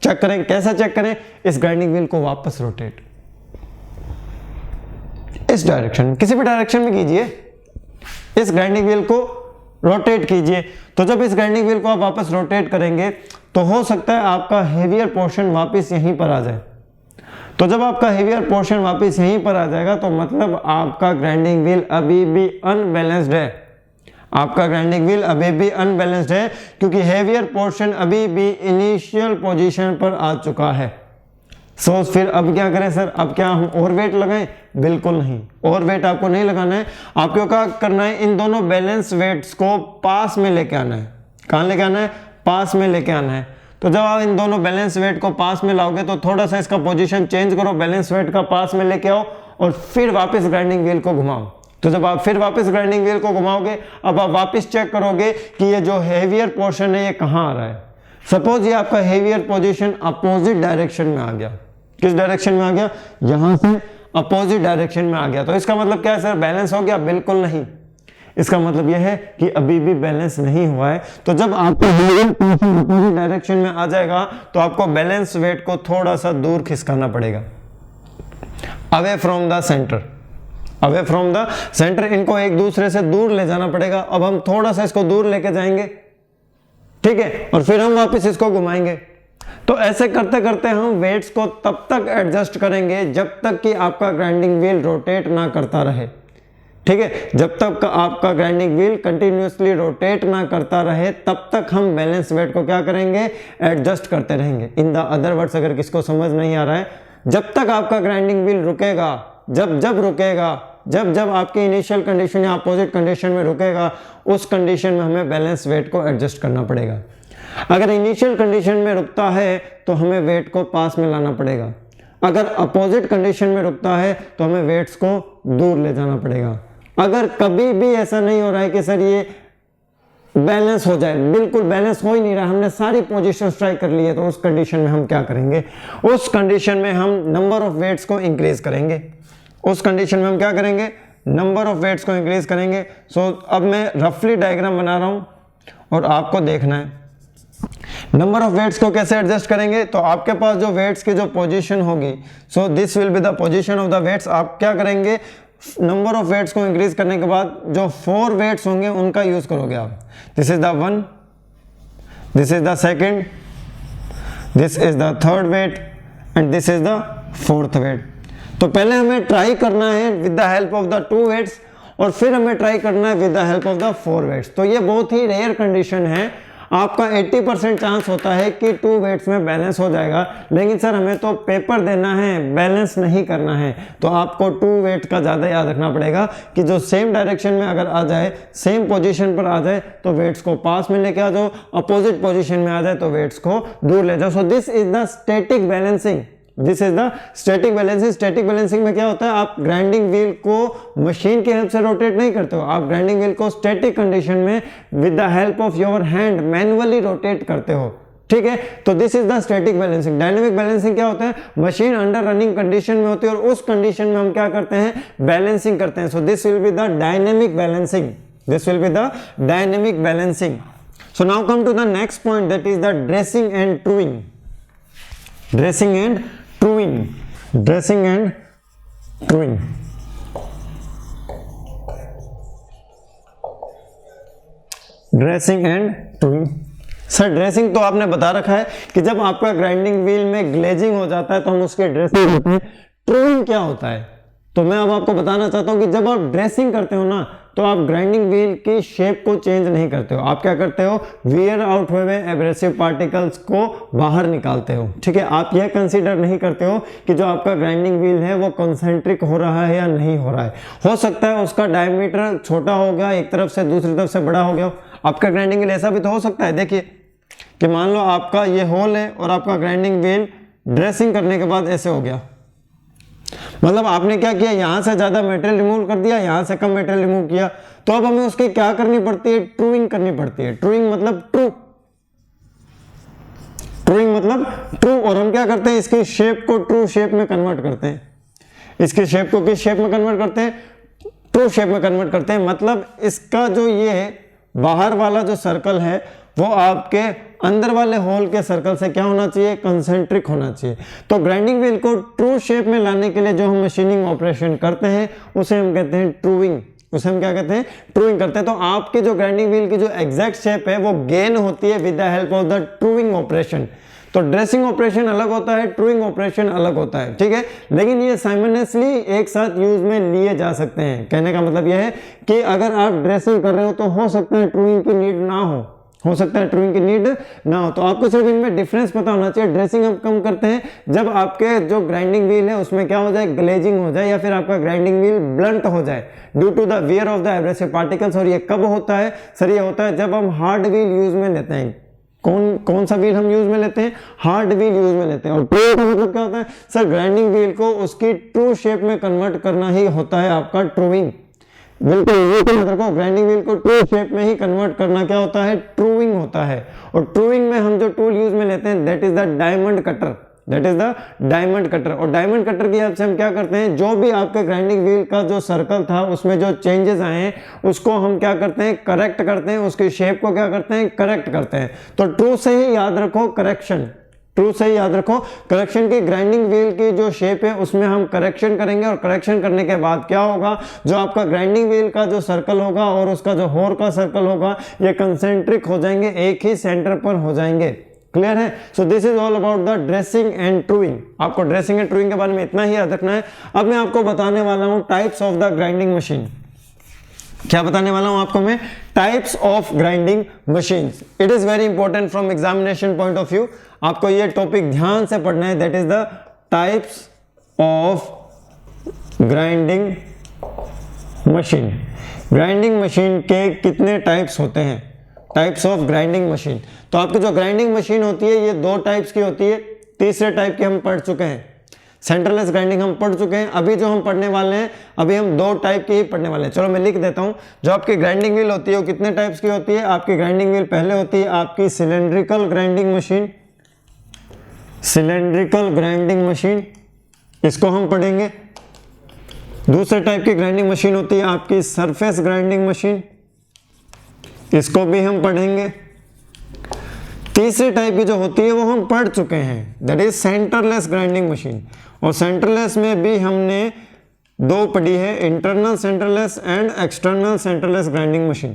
चेक करें, कैसा चेक करें, इस ग्राइंडिंग व्हील को वापस रोटेट इस डायरेक्शन, किसी भी डायरेक्शन में कीजिए, इस ग्राइंडिंग व्हील को रोटेट कीजिए। तो जब इस ग्राइंडिंग व्हील को आप वापस रोटेट करेंगे तो हो सकता है आपका हेवियर पोर्शन वापस यहीं पर आ जाए। तो जब आपका हेवियर पोर्शन वापस यहीं पर आ जाएगा तो मतलब आपका ग्राइंडिंग व्हील अभी भी अनबैलेंस्ड है। आपका ग्राइंडिंग व्हील अभी भी अनबैलेंस्ड है क्योंकि हेवियर पोर्शन अभी भी इनिशियल पोजीशन पर आ चुका है। सो फिर अब क्या करें सर, अब क्या हम और वेट लगाएं, बिल्कुल नहीं, और वेट आपको नहीं लगाना है। आपको क्या करना है, इन दोनों बैलेंस वेट्स को पास में लेके आना है। कहाँ लेके आना है, पास में लेके आना है। तो जब आप इन दोनों बैलेंस वेट को पास में लाओगे तो थोड़ा सा इसका पोजीशन चेंज करो, बैलेंस वेट का पास में लेके आओ और फिर वापस ग्राइंडिंग व्हील को घुमाओ। तो जब आप फिर वापस ग्राइंडिंग व्हील को घुमाओगे, अब आप वापस चेक करोगे कि ये जो हेवियर पोर्शन है ये कहाँ आ रहा है। सपोज ये आपका हेवियर पोजीशन अपोजिट डायरेक्शन में आ गया। किस डायरेक्शन में आ गया? यहां से अपोजिट डायरेक्शन में आ गया। तो इसका मतलब क्या है सर, बैलेंस हो गया? बिल्कुल नहीं। इसका मतलब यह है कि अभी भी बैलेंस नहीं हुआ है। तो जब आपका हेवियर पोर्शन अपोजिट डायरेक्शन में आ जाएगा तो आपको बैलेंस वेट को थोड़ा सा दूर खिसकाना पड़ेगा, away from the centre, away from the centre. इनको एक दूसरे से दूर ले जाना पड़ेगा। अब हम थोड़ा सा इसको दूर लेके जाएंगे, ठीक है, और फिर हम वापस इसको घुमाएंगे। तो ऐसे करते करते हम वेट्स को तब तक एडजस्ट करेंगे जब तक कि आपका ग्राइंडिंग व्हील रोटेट ना करता रहे, ठीक है। जब तक आपका ग्राइंडिंग व्हील कंटिन्यूअसली रोटेट ना करता रहे तब तक हम बैलेंस वेट को क्या करेंगे? एडजस्ट करते रहेंगे। इन द अदर वर्ड्स, अगर किसको समझ नहीं आ रहा है, जब तक आपका ग्राइंडिंग व्हील रुकेगा, जब रुकेगा, जब आपकी इनिशियल कंडीशन या अपोजिट कंडीशन में रुकेगा, उस कंडीशन में हमें बैलेंस वेट को एडजस्ट करना पड़ेगा। अगर इनिशियल कंडीशन में रुकता है तो हमें वेट को पास में लाना पड़ेगा। अगर अपोजिट कंडीशन में रुकता है तो हमें वेट्स को दूर ले जाना पड़ेगा। अगर कभी भी ऐसा नहीं हो रहा है कि सर ये बैलेंस हो जाए, बिल्कुल बैलेंस हो ही नहीं रहा, हमने सारी पोजीशन ट्राई कर ली है, तो उस कंडीशन में हम क्या करेंगे? उस कंडीशन में हम नंबर ऑफ वेट्स को इंक्रीज करेंगे। उस कंडीशन में हम क्या करेंगे? नंबर ऑफ वेट्स को इंक्रीज करेंगे। सो अब मैं रफली डायग्राम बना रहा हूं और आपको देखना है नंबर ऑफ वेट्स को कैसे एडजस्ट करेंगे। तो आपके पास जो वेट्स की जो पोजीशन होगी, so this will be the position of the weights. आप क्या करेंगे? नंबर ऑफ वेट्स को इंक्रीज करने के बाद जो 4 वेट्स होंगे उनका यूज करोगे आप। This is the 1, this is the second, this is the third weight and this is the fourth weight. तो पहले हमें ट्राई करना है with the help of the 2 weights और फिर हमें ट्राई करना है with the help of the 4 weights. तो ये बहुत ही रेयर कंडीशन है। आपका 80% चांस होता है कि 2 वेट्स में बैलेंस हो जाएगा, लेकिन सर हमें तो पेपर देना है, बैलेंस नहीं करना है। तो आपको 2 वेट का ज़्यादा याद रखना पड़ेगा कि जो सेम डायरेक्शन में अगर आ जाए, सेम पोजीशन पर आ जाए तो वेट्स को पास में लेके आ जाओ, अपोजिट पोजीशन में आ जाए तो वेट्स को दूर ले जाओ। सो this is the static balancing. This is the static balancing. Static balancing में क्या होता है? आप ग्राइंडिंग व्हील को मशीन की हेल्प से रोटेट नहीं करते हो, आप ग्राइंडिंग व्हील को स्टैटिक कंडीशन में with the help of your hand manually rotate करते हो, ठीक है। तो this is the static balancing. Dynamic balancing क्या होता है? मशीन अंडर रनिंग कंडीशन में होती है और उस कंडीशन में हम क्या करते हैं? बैलेंसिंग करते हैं। So this will be the dynamic balancing. This will be the dynamic balancing. So now come to the next point, that is the dressing and truing. Dressing and truing, dressing and truing. Dressing and truing. Sir dressing तो आपने बता रखा है कि जब आपका grinding wheel में glazing हो जाता है तो हम उसके ड्रेसिंग करते हैं। ट्रूइंग क्या होता है? तो मैं अब आपको बताना चाहता हूं कि जब आप ड्रेसिंग करते हो ना, तो आप ग्राइंडिंग व्हील की शेप को चेंज नहीं करते हो। आप क्या करते हो? वियर आउट हुए एब्रेसिव पार्टिकल्स को बाहर निकालते हो, ठीक है। आप यह कंसीडर नहीं करते हो कि जो आपका ग्राइंडिंग व्हील है वो कंसेंट्रिक हो रहा है या नहीं हो रहा है। हो सकता है उसका डायमीटर छोटा हो गया, एक तरफ से दूसरी तरफ से बड़ा हो गया। आपका ग्राइंडिंग व्हील ऐसा भी तो हो सकता है। देखिए कि मान लो आपका ये होल है और आपका ग्राइंडिंग व्हील ड्रेसिंग करने के बाद ऐसे हो गया, मतलब आपने क्या किया? यहां से ज्यादा मेटेरियल रिमूव कर दिया, यहां से कम मेटेरियल रिमूव किया। तो अब हमें उसकी क्या करनी पड़ती है? ट्रूइंग करनी पड़ती है। ट्रूइंग मतलब ट्रू, ट्रूइंग मतलब ट्रू। और हम क्या करते हैं? इसकी शेप को ट्रू शेप में कन्वर्ट करते हैं। इसकी शेप को किस शेप में कन्वर्ट करते हैं? ट्रू शेप में कन्वर्ट करते हैं। मतलब इसका जो ये बाहर वाला जो सर्कल है वो आपके अंदर वाले होल के सर्कल से क्या होना चाहिए? कंसेंट्रिक होना चाहिए। तो ग्राइंडिंग व्हील को ट्रू शेप में लाने के लिए जो हम मशीनिंग ऑपरेशन करते हैं उसे हम कहते हैं ट्रूइंग। उसे हम क्या कहते हैं? ट्रूइंग करते हैं। तो आपके जो ग्राइंडिंग व्हील की जो एग्जैक्ट शेप है वो गेन होती है with the help of the truing operation. तो ड्रेसिंग ऑपरेशन अलग होता है, ट्रूइंग ऑपरेशन अलग होता है, ठीक है। लेकिन ये साइमल्टेनियसली एक साथ यूज में लिए जा सकते हैं। कहने का मतलब यह है कि अगर आप ड्रेसिंग कर रहे हो तो हो सकता है ट्रूइंग की नीड ना हो सकता है ट्रूइंग की नीड ना हो। तो आपको सिर्फ इनमें डिफरेंस पता होना चाहिए। ड्रेसिंग हम कम करते हैं जब आपके जो ग्राइंडिंग व्हील है उसमें क्या हो जाए? ग्लेजिंग हो जाए या फिर आपका ग्राइंडिंग व्हील ब्लंट हो जाए due to the wear of the abrasive particles. और ये कब होता है? सर ये होता है जब हम हार्ड व्हील यूज में लेते हैं। कौन सा व्हील हम यूज में लेते हैं? हार्ड व्हील यूज में लेते हैं। और ट्रू का मतलब क्या होता है? सर ग्राइंडिंग व्हील को उसकी ट्रू शेप में कन्वर्ट करना ही होता है आपका ट्रूइंग। बिल्कुल मत रखो, ग्राइंडिंग व्हील को ट्रू शेप में ही कन्वर्ट करना क्या होता है, ट्रूइंग होता है। और ट्रूइंग में हम जो टूल यूज में लेते हैं that is the diamond cutter, that is the diamond cutter. और डायमंड कटर की हेल्प से हम क्या करते हैं, जो भी आपके ग्राइंडिंग व्हील का जो सर्कल था उसमें जो चेंजेस आए हैं उसको हम क्या करते हैं, करेक्ट करते हैं, उसकी शेप को क्या करते हैं, करेक्ट करते हैं। तो ट्रू से ही याद रखो करेक्शन, ट्रू से ही याद रखो करेक्शन की। ग्राइंडिंग व्हील की जो शेप है उसमें हम करेक्शन करेंगे और करेक्शन करने के बाद क्या होगा, जो आपका ग्राइंडिंग व्हील का जो सर्कल होगा और उसका जो होर का सर्कल होगा ये कंसेंट्रिक हो जाएंगे, एक ही सेंटर पर हो जाएंगे। क्लियर है? So this is all about the dressing and truing. आपको ड्रेसिंग एंड ट्रूइंग के बारे में इतना ही याद रखना है। अब मैं आपको बताने वाला हूं types of the grinding machine. क्या बताने वाला हूं आपको मैं, types of grinding machines. It is very important from examination point of view, आपको ये टॉपिक ध्यान से पढ़ना है। That is the types of grinding machine. Grinding machine के कितने टाइप्स होते हैं, टाइप्स ऑफ ग्राइंडिंग मशीन। तो आपकी जो ग्राइंडिंग मशीन होती है ये दो टाइप्स की होती है, तीसरे टाइप की हम पढ़ चुके हैं, सेंटरलेस ग्राइंडिंग हम पढ़ चुके हैं। अभी जो हम पढ़ने वाले हैं, अभी हम दो टाइप की ही पढ़ने वाले हैं। चलो मैं लिख देता हूं, जो आपकी ग्राइंडिंग व्हील होती है वो कितने टाइप्स की होती है। आपकी ग्राइंडिंग व्हील पहले होती है आपकी cylindrical grinding machine, cylindrical grinding machine, इसको हम पढ़ेंगे। दूसरे टाइप की ग्राइंडिंग मशीन होती है आपकी सरफेस ग्राइंडिंग मशीन, इसको भी हम पढ़ेंगे। तीसरे टाइप की जो होती है वो हम पढ़ चुके हैं, that is centreless grinding machine. और सेंटरलेस में भी हमने दो पढ़ी है, internal centreless and external centreless grinding machine.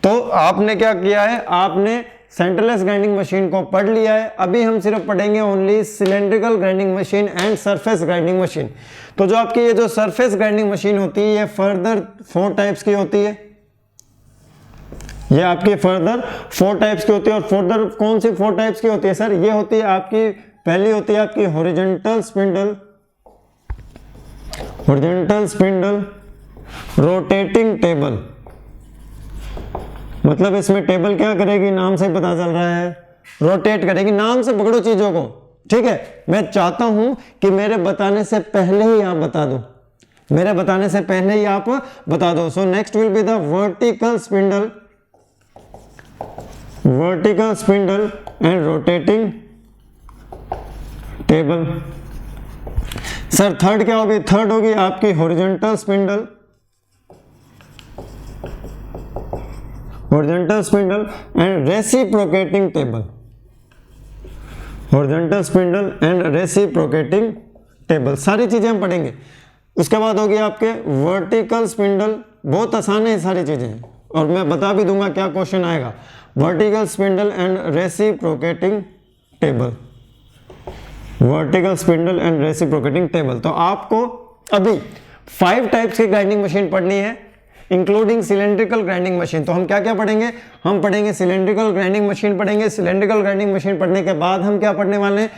तो आपने क्या किया है, आपने सेंटरलेस ग्राइंडिंग मशीन को पढ़ लिया है। अभी हम सिर्फ पढ़ेंगे only cylindrical grinding machine and surface grinding machine. तो जो आपकी ये जो सरफेस ग्राइंडिंग मशीन होती है ये फर्दर 4 टाइप्स की होती है, ये आपकी फर्दर 4 टाइप्स की होती है। और फर्दर कौन सी 4 टाइप्स की होती है सर, ये होती है आपकी, पहली होती है आपकी horizontal spindle, horizontal spindle, rotating table. मतलब इसमें टेबल क्या करेगी, नाम से पता चल रहा है, रोटेट करेगी। नाम से पकड़ो चीजों को, ठीक है। मैं चाहता हूं कि मेरे बताने से पहले ही आप बता दो, मेरे बताने से पहले ही आप बता दो। So next will be the vertical spindle, vertical spindle and rotating table. Sir third क्या होगी, थर्ड होगी आपकी horizontal spindle, horizontal spindle and reciprocating table, horizontal spindle and reciprocating table, सारी चीजें हम पढ़ेंगे। उसके बाद होगी आपके वर्टिकल स्पिंडल, बहुत आसान है सारी चीजें और मैं बता भी दूंगा क्या क्वेश्चन आएगा। Vertical spindle and reciprocating table, vertical spindle and reciprocating table. तो आपको अभी 5 टाइप्स की ग्राइंडिंग मशीन पढ़नी है इंक्लूडिंग सिलेंड्रिकल ग्राइंडिंग मशीन। तो हम क्या क्या पढ़ेंगे, हम पढ़ेंगे सिलेंड्रिकल ग्राइंडिंग मशीन पढ़ेंगे। सिलेंड्रिकल ग्राइंडिंग मशीन पढ़ने के बाद हम क्या पढ़ने वाले हैं,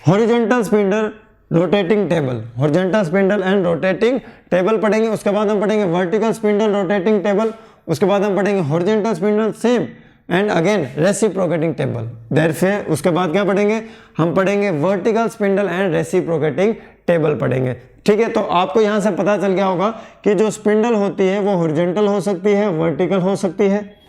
horizontal spindle rotating table, horizontal spindle and rotating table पढ़ेंगे। उसके बाद हम पढ़ेंगे वर्टिकल स्पिंडल रोटेटिंग टेबल, उसके बाद हम पढ़ेंगे horizontal spindle same and again reciprocating table. Therefore उसके बाद क्या पढ़ेंगे, हम पढ़ेंगे vertical spindle and reciprocating table पढ़ेंगे। ठीक है, तो आपको यहां से पता चल गया होगा कि जो स्पिंडल होती है वो हॉरिजॉन्टल हो सकती है, वर्टिकल हो सकती है,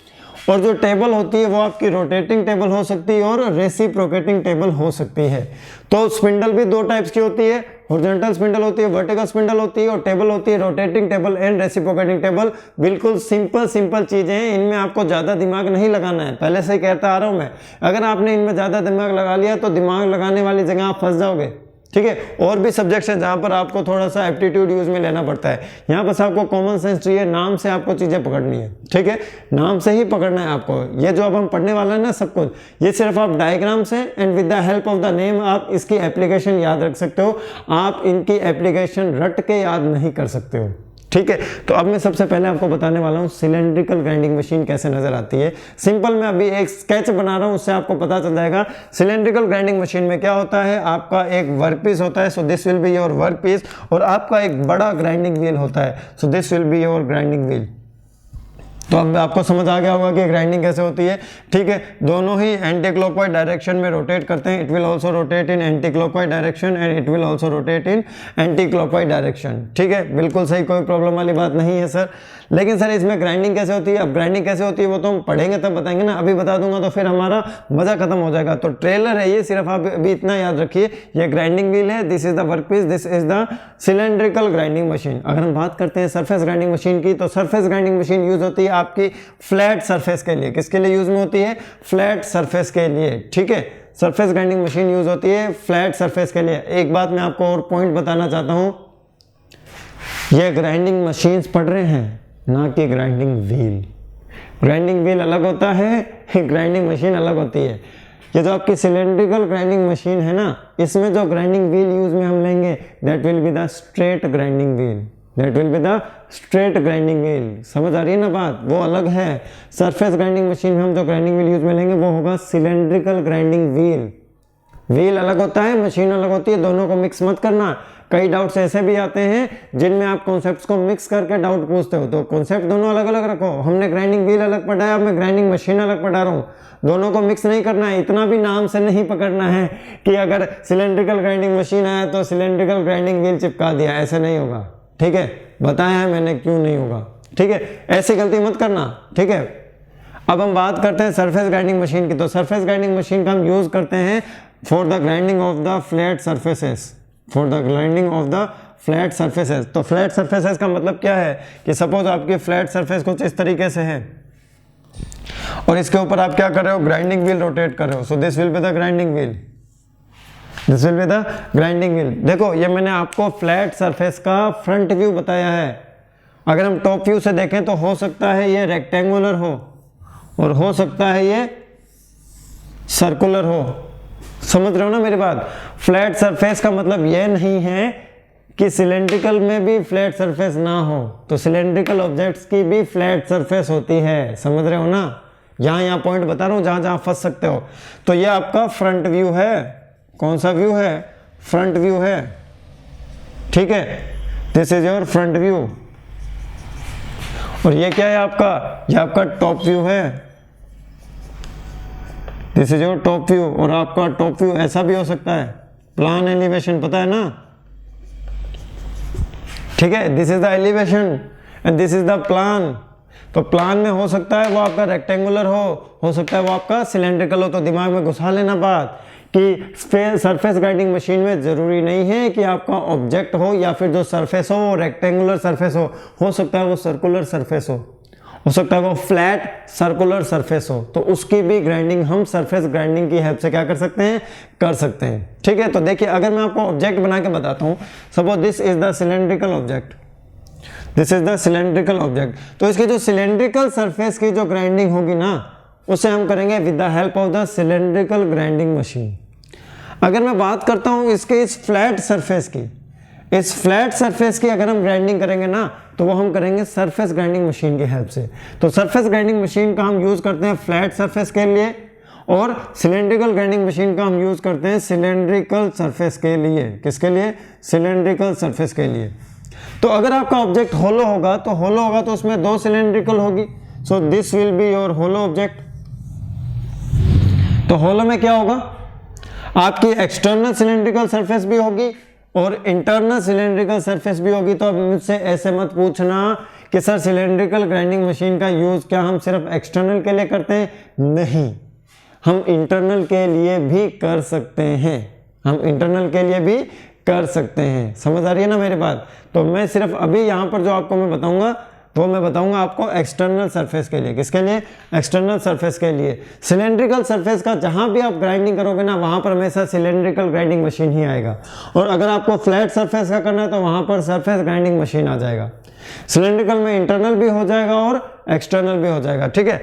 और जो टेबल होती है वो आपकी रोटेटिंग टेबल हो सकती है और रेसिप्रोकेटिंग टेबल हो सकती है। तो स्पिंडल भी 2 टाइप्स की होती है, हॉरिजॉन्टल स्पिंडल होती है, वर्टिकल स्पिंडल होती है, और टेबल होती है rotating table and reciprocating table. बिल्कुल सिंपल चीजें हैं, इनमें आपको ज्यादा दिमाग नहीं लगाना है, पहले से ही कहता आ रहा हूं मैं। अगर आपने इनमें ज्यादा दिमाग लगा लिया तो दिमाग लगाने वाली जगह आप फंस जाओगे। ठीक है, और भी सब्जेक्ट्स हैं जहां पर आपको थोड़ा सा एप्टीट्यूड यूज में लेना पड़ता है, यहाँ बस आपको कॉमन सेंस चाहिए, नाम से आपको चीजें पकड़नी है। ठीक है, नाम से ही पकड़ना है आपको। ये जो अब हम पढ़ने वाला है ना सब कुछ, ये सिर्फ आप डायग्राम से and with the help of the name आप इसकी एप्लीकेशन याद रख सकते हो, आप इनकी एप्लीकेशन रट के याद नहीं कर सकते हो। ठीक है, तो अब मैं सबसे पहले आपको बताने वाला हूं सिलेंड्रिकल ग्राइंडिंग मशीन कैसे नजर आती है। सिंपल मैं अभी एक स्केच बना रहा हूं, उससे आपको पता चल जाएगा सिलेंड्रिकल ग्राइंडिंग मशीन में क्या होता है। आपका एक वर्क पीस होता है, so this will be your work piece, और आपका एक बड़ा ग्राइंडिंग व्हील होता है, so this will be your grinding wheel. तो अब आपको समझ आ गया होगा कि ग्राइंडिंग कैसे होती है। ठीक है, दोनों ही एंटी क्लॉकवाइज डायरेक्शन में रोटेट करते हैं। It will also rotate in anti clockwise direction and it will also rotate in anti clockwise direction. ठीक है, बिल्कुल सही, कोई प्रॉब्लम वाली बात नहीं है सर। लेकिन सर इसमें ग्राइंडिंग कैसे होती है? अब ग्राइंडिंग कैसे होती है वो तो हम पढ़ेंगे तब बताएंगे ना, अभी बता दूंगा तो फिर हमारा मजा खत्म हो जाएगा। तो ट्रेलर है ये, सिर्फ आप अभी इतना याद रखिए, ये ग्राइंडिंग व्हील है, this is the workpiece, this is the cylindrical grinding machine. अगर हम बात करते हैं सरफेस ग्राइंडिंग मशीन की, तो सरफेस ग्राइंडिंग मशीन यूज होती है आपकी फ्लैट सरफेस के लिए। किसके लिए यूज में होती है? फ्लैट सरफेस के लिए। ठीक है, सरफेस ग्राइंडिंग मशीन यूज होती है फ्लैट सरफेस के लिए। एक बात मैं आपको और पॉइंट बताना चाहता हूं, ये ग्राइंडिंग मशीन्स पढ़ रहे हैं, ना कि ग्राइंडिंग व्हील। ग्राइंडिंग व्हील अलग होता है, ग्राइंडिंग मशीन अलग होती है। ये जो आपकी सिलेंड्रिकल ग्राइंडिंग मशीन है ना, इसमें जो ग्राइंडिंग व्हील यूज में हम लेंगे, that will be the straight grinding wheel, that will be the straight grinding wheel. समझ आ रही है ना बात? वो अलग है। सरफेस ग्राइंडिंग मशीन में हम जो ग्राइंडिंग व्हील यूज में लेंगे वो होगा सिलेंड्रिकल ग्राइंडिंग व्हील। व्हील अलग होता है, मशीन अलग होती है, दोनों को मिक्स मत करना। कई डाउट्स ऐसे भी आते हैं जिनमें आप कॉन्सेप्ट्स को मिक्स करके डाउट पूछते हो, तो कॉन्सेप्ट दोनों अलग अलग रखो। हमने ग्राइंडिंग व्हील अलग पढ़ाया, अब मैं ग्राइंडिंग मशीन अलग पढ़ा रहा हूँ, दोनों को मिक्स नहीं करना है। इतना भी नाम से नहीं पकड़ना है कि अगर सिलेंड्रिकल ग्राइंडिंग मशीन आया तो सिलेंड्रिकल ग्राइंडिंग व्हील चिपका दिया, ऐसे नहीं होगा। ठीक है, बताया है मैंने क्यों नहीं होगा। ठीक है, ऐसी गलती मत करना। ठीक है, अब हम बात करते हैं सरफेस ग्राइंडिंग मशीन की। तो सरफेस ग्राइंडिंग मशीन का हम यूज करते हैं for the grinding of the flat surfaces, for the grinding of the flat surfaces. तो फ्लैट सर्फेसेस का मतलब क्या है कि सपोज आपकी फ्लैट सर्फेस कुछ इस तरीके से है और इसके ऊपर आप क्या कर रहे हो? ग्राइंडिंग व्हील रोटेट कर रहे हो। सो this will be the grinding wheel, this will be the grinding wheel. देखो, ये मैंने आपको फ्लैट सरफेस का फ्रंट व्यू बताया है। अगर हम टॉप व्यू से देखें तो हो सकता है ये रेक्टेंगुलर हो और हो सकता है ये सर्कुलर हो। समझ रहे हो ना मेरी बात? फ्लैट सरफेस का मतलब यह नहीं है कि सिलेंड्रिकल में भी फ्लैट सरफेस ना हो, तो सिलेंड्रिकल ऑब्जेक्ट्स की भी फ्लैट सरफेस होती है। समझ रहे हो ना? यहाँ पॉइंट बता रहा हूँ जहाँ जहाँ फंस सकते हो। तो ये आपका फ्रंट व्यू है। कौन सा व्यू है? फ्रंट व्यू है। ठीक है, this is your front view. और ये क्या है आपका? ये आपका टॉप व्यू है। This is your top view. और आपका टॉप व्यू ऐसा भी हो सकता है, प्लान एलिवेशन, पता है ना? ठीक है, this is the elevation and this is the plan. तो प्लान में हो सकता है वो आपका रेक्टेंगुलर हो सकता है वो आपका सिलेंड्रिकल हो। तो दिमाग में घुसा लेना बात कि सरफेस ग्राइंडिंग मशीन में जरूरी नहीं है कि आपका ऑब्जेक्ट हो या फिर जो सरफेस हो वो रेक्टेंगुलर सरफेस हो सकता है वो सर्कुलर सरफेस हो सकता है वो फ्लैट सर्कुलर सरफेस हो। तो उसकी भी ग्राइंडिंग हम सरफेस ग्राइंडिंग की हेल्प से क्या कर सकते हैं? कर सकते हैं। ठीक है, तो देखिए, अगर मैं आपको ऑब्जेक्ट बना के बताता हूं, suppose this is the cylindrical object, this is the cylindrical object, तो इसकी जो सिलेंड्रिकल सरफेस की जो ग्राइंडिंग होगी ना, उसे हम करेंगे with the help of the cylindrical grinding machine. अगर मैं बात करता हूं इसके इस फ्लैट सरफेस की, इस फ्लैट सरफेस की अगर हम ग्राइंडिंग करेंगे ना, तो वो हम करेंगे सरफेस ग्राइंडिंग मशीन की हेल्प से। तो सरफेस ग्राइंडिंग मशीन का हम यूज करते हैं फ्लैट सरफेस के लिए और सिलेंड्रिकल ग्राइंडिंग मशीन का हम यूज करते हैं सिलेंड्रिकल सरफेस के लिए। किसके लिए? सिलेंड्रिकल सरफेस के लिए। तो अगर आपका ऑब्जेक्ट होलो होगा तो उसमें दो सिलेंड्रिकल होगी। So this will be your hollow object. तो होलो में क्या होगा? आपकी एक्सटर्नल सिलेंड्रिकल सरफेस भी होगी और इंटरनल सिलेंड्रिकल सरफेस भी होगी। तो अब मुझसे ऐसे मत पूछना कि सर सिलेंड्रिकल ग्राइंडिंग मशीन का यूज क्या हम सिर्फ एक्सटर्नल के लिए करते हैं? नहीं, हम इंटरनल के लिए भी कर सकते हैं, हम इंटरनल के लिए भी कर सकते हैं। समझ आ रही है ना मेरी बात? तो मैं सिर्फ अभी यहाँ पर जो आपको मैं बताऊंगा वो मैं बताऊंगा आपको एक्सटर्नल सरफेस के लिए। किसके लिए? एक्सटर्नल सरफेस के लिए। सिलेंड्रिकल सरफेस का जहां भी आप ग्राइंडिंग करोगे ना, वहां पर हमेशा सिलेंड्रिकल ग्राइंडिंग मशीन ही आएगा। और अगर आपको फ्लैट सरफेस का करना है तो वहां पर सरफेस ग्राइंडिंग मशीन आ जाएगा। सिलेंड्रिकल में इंटरनल भी हो जाएगा और एक्सटर्नल भी हो जाएगा। ठीक है,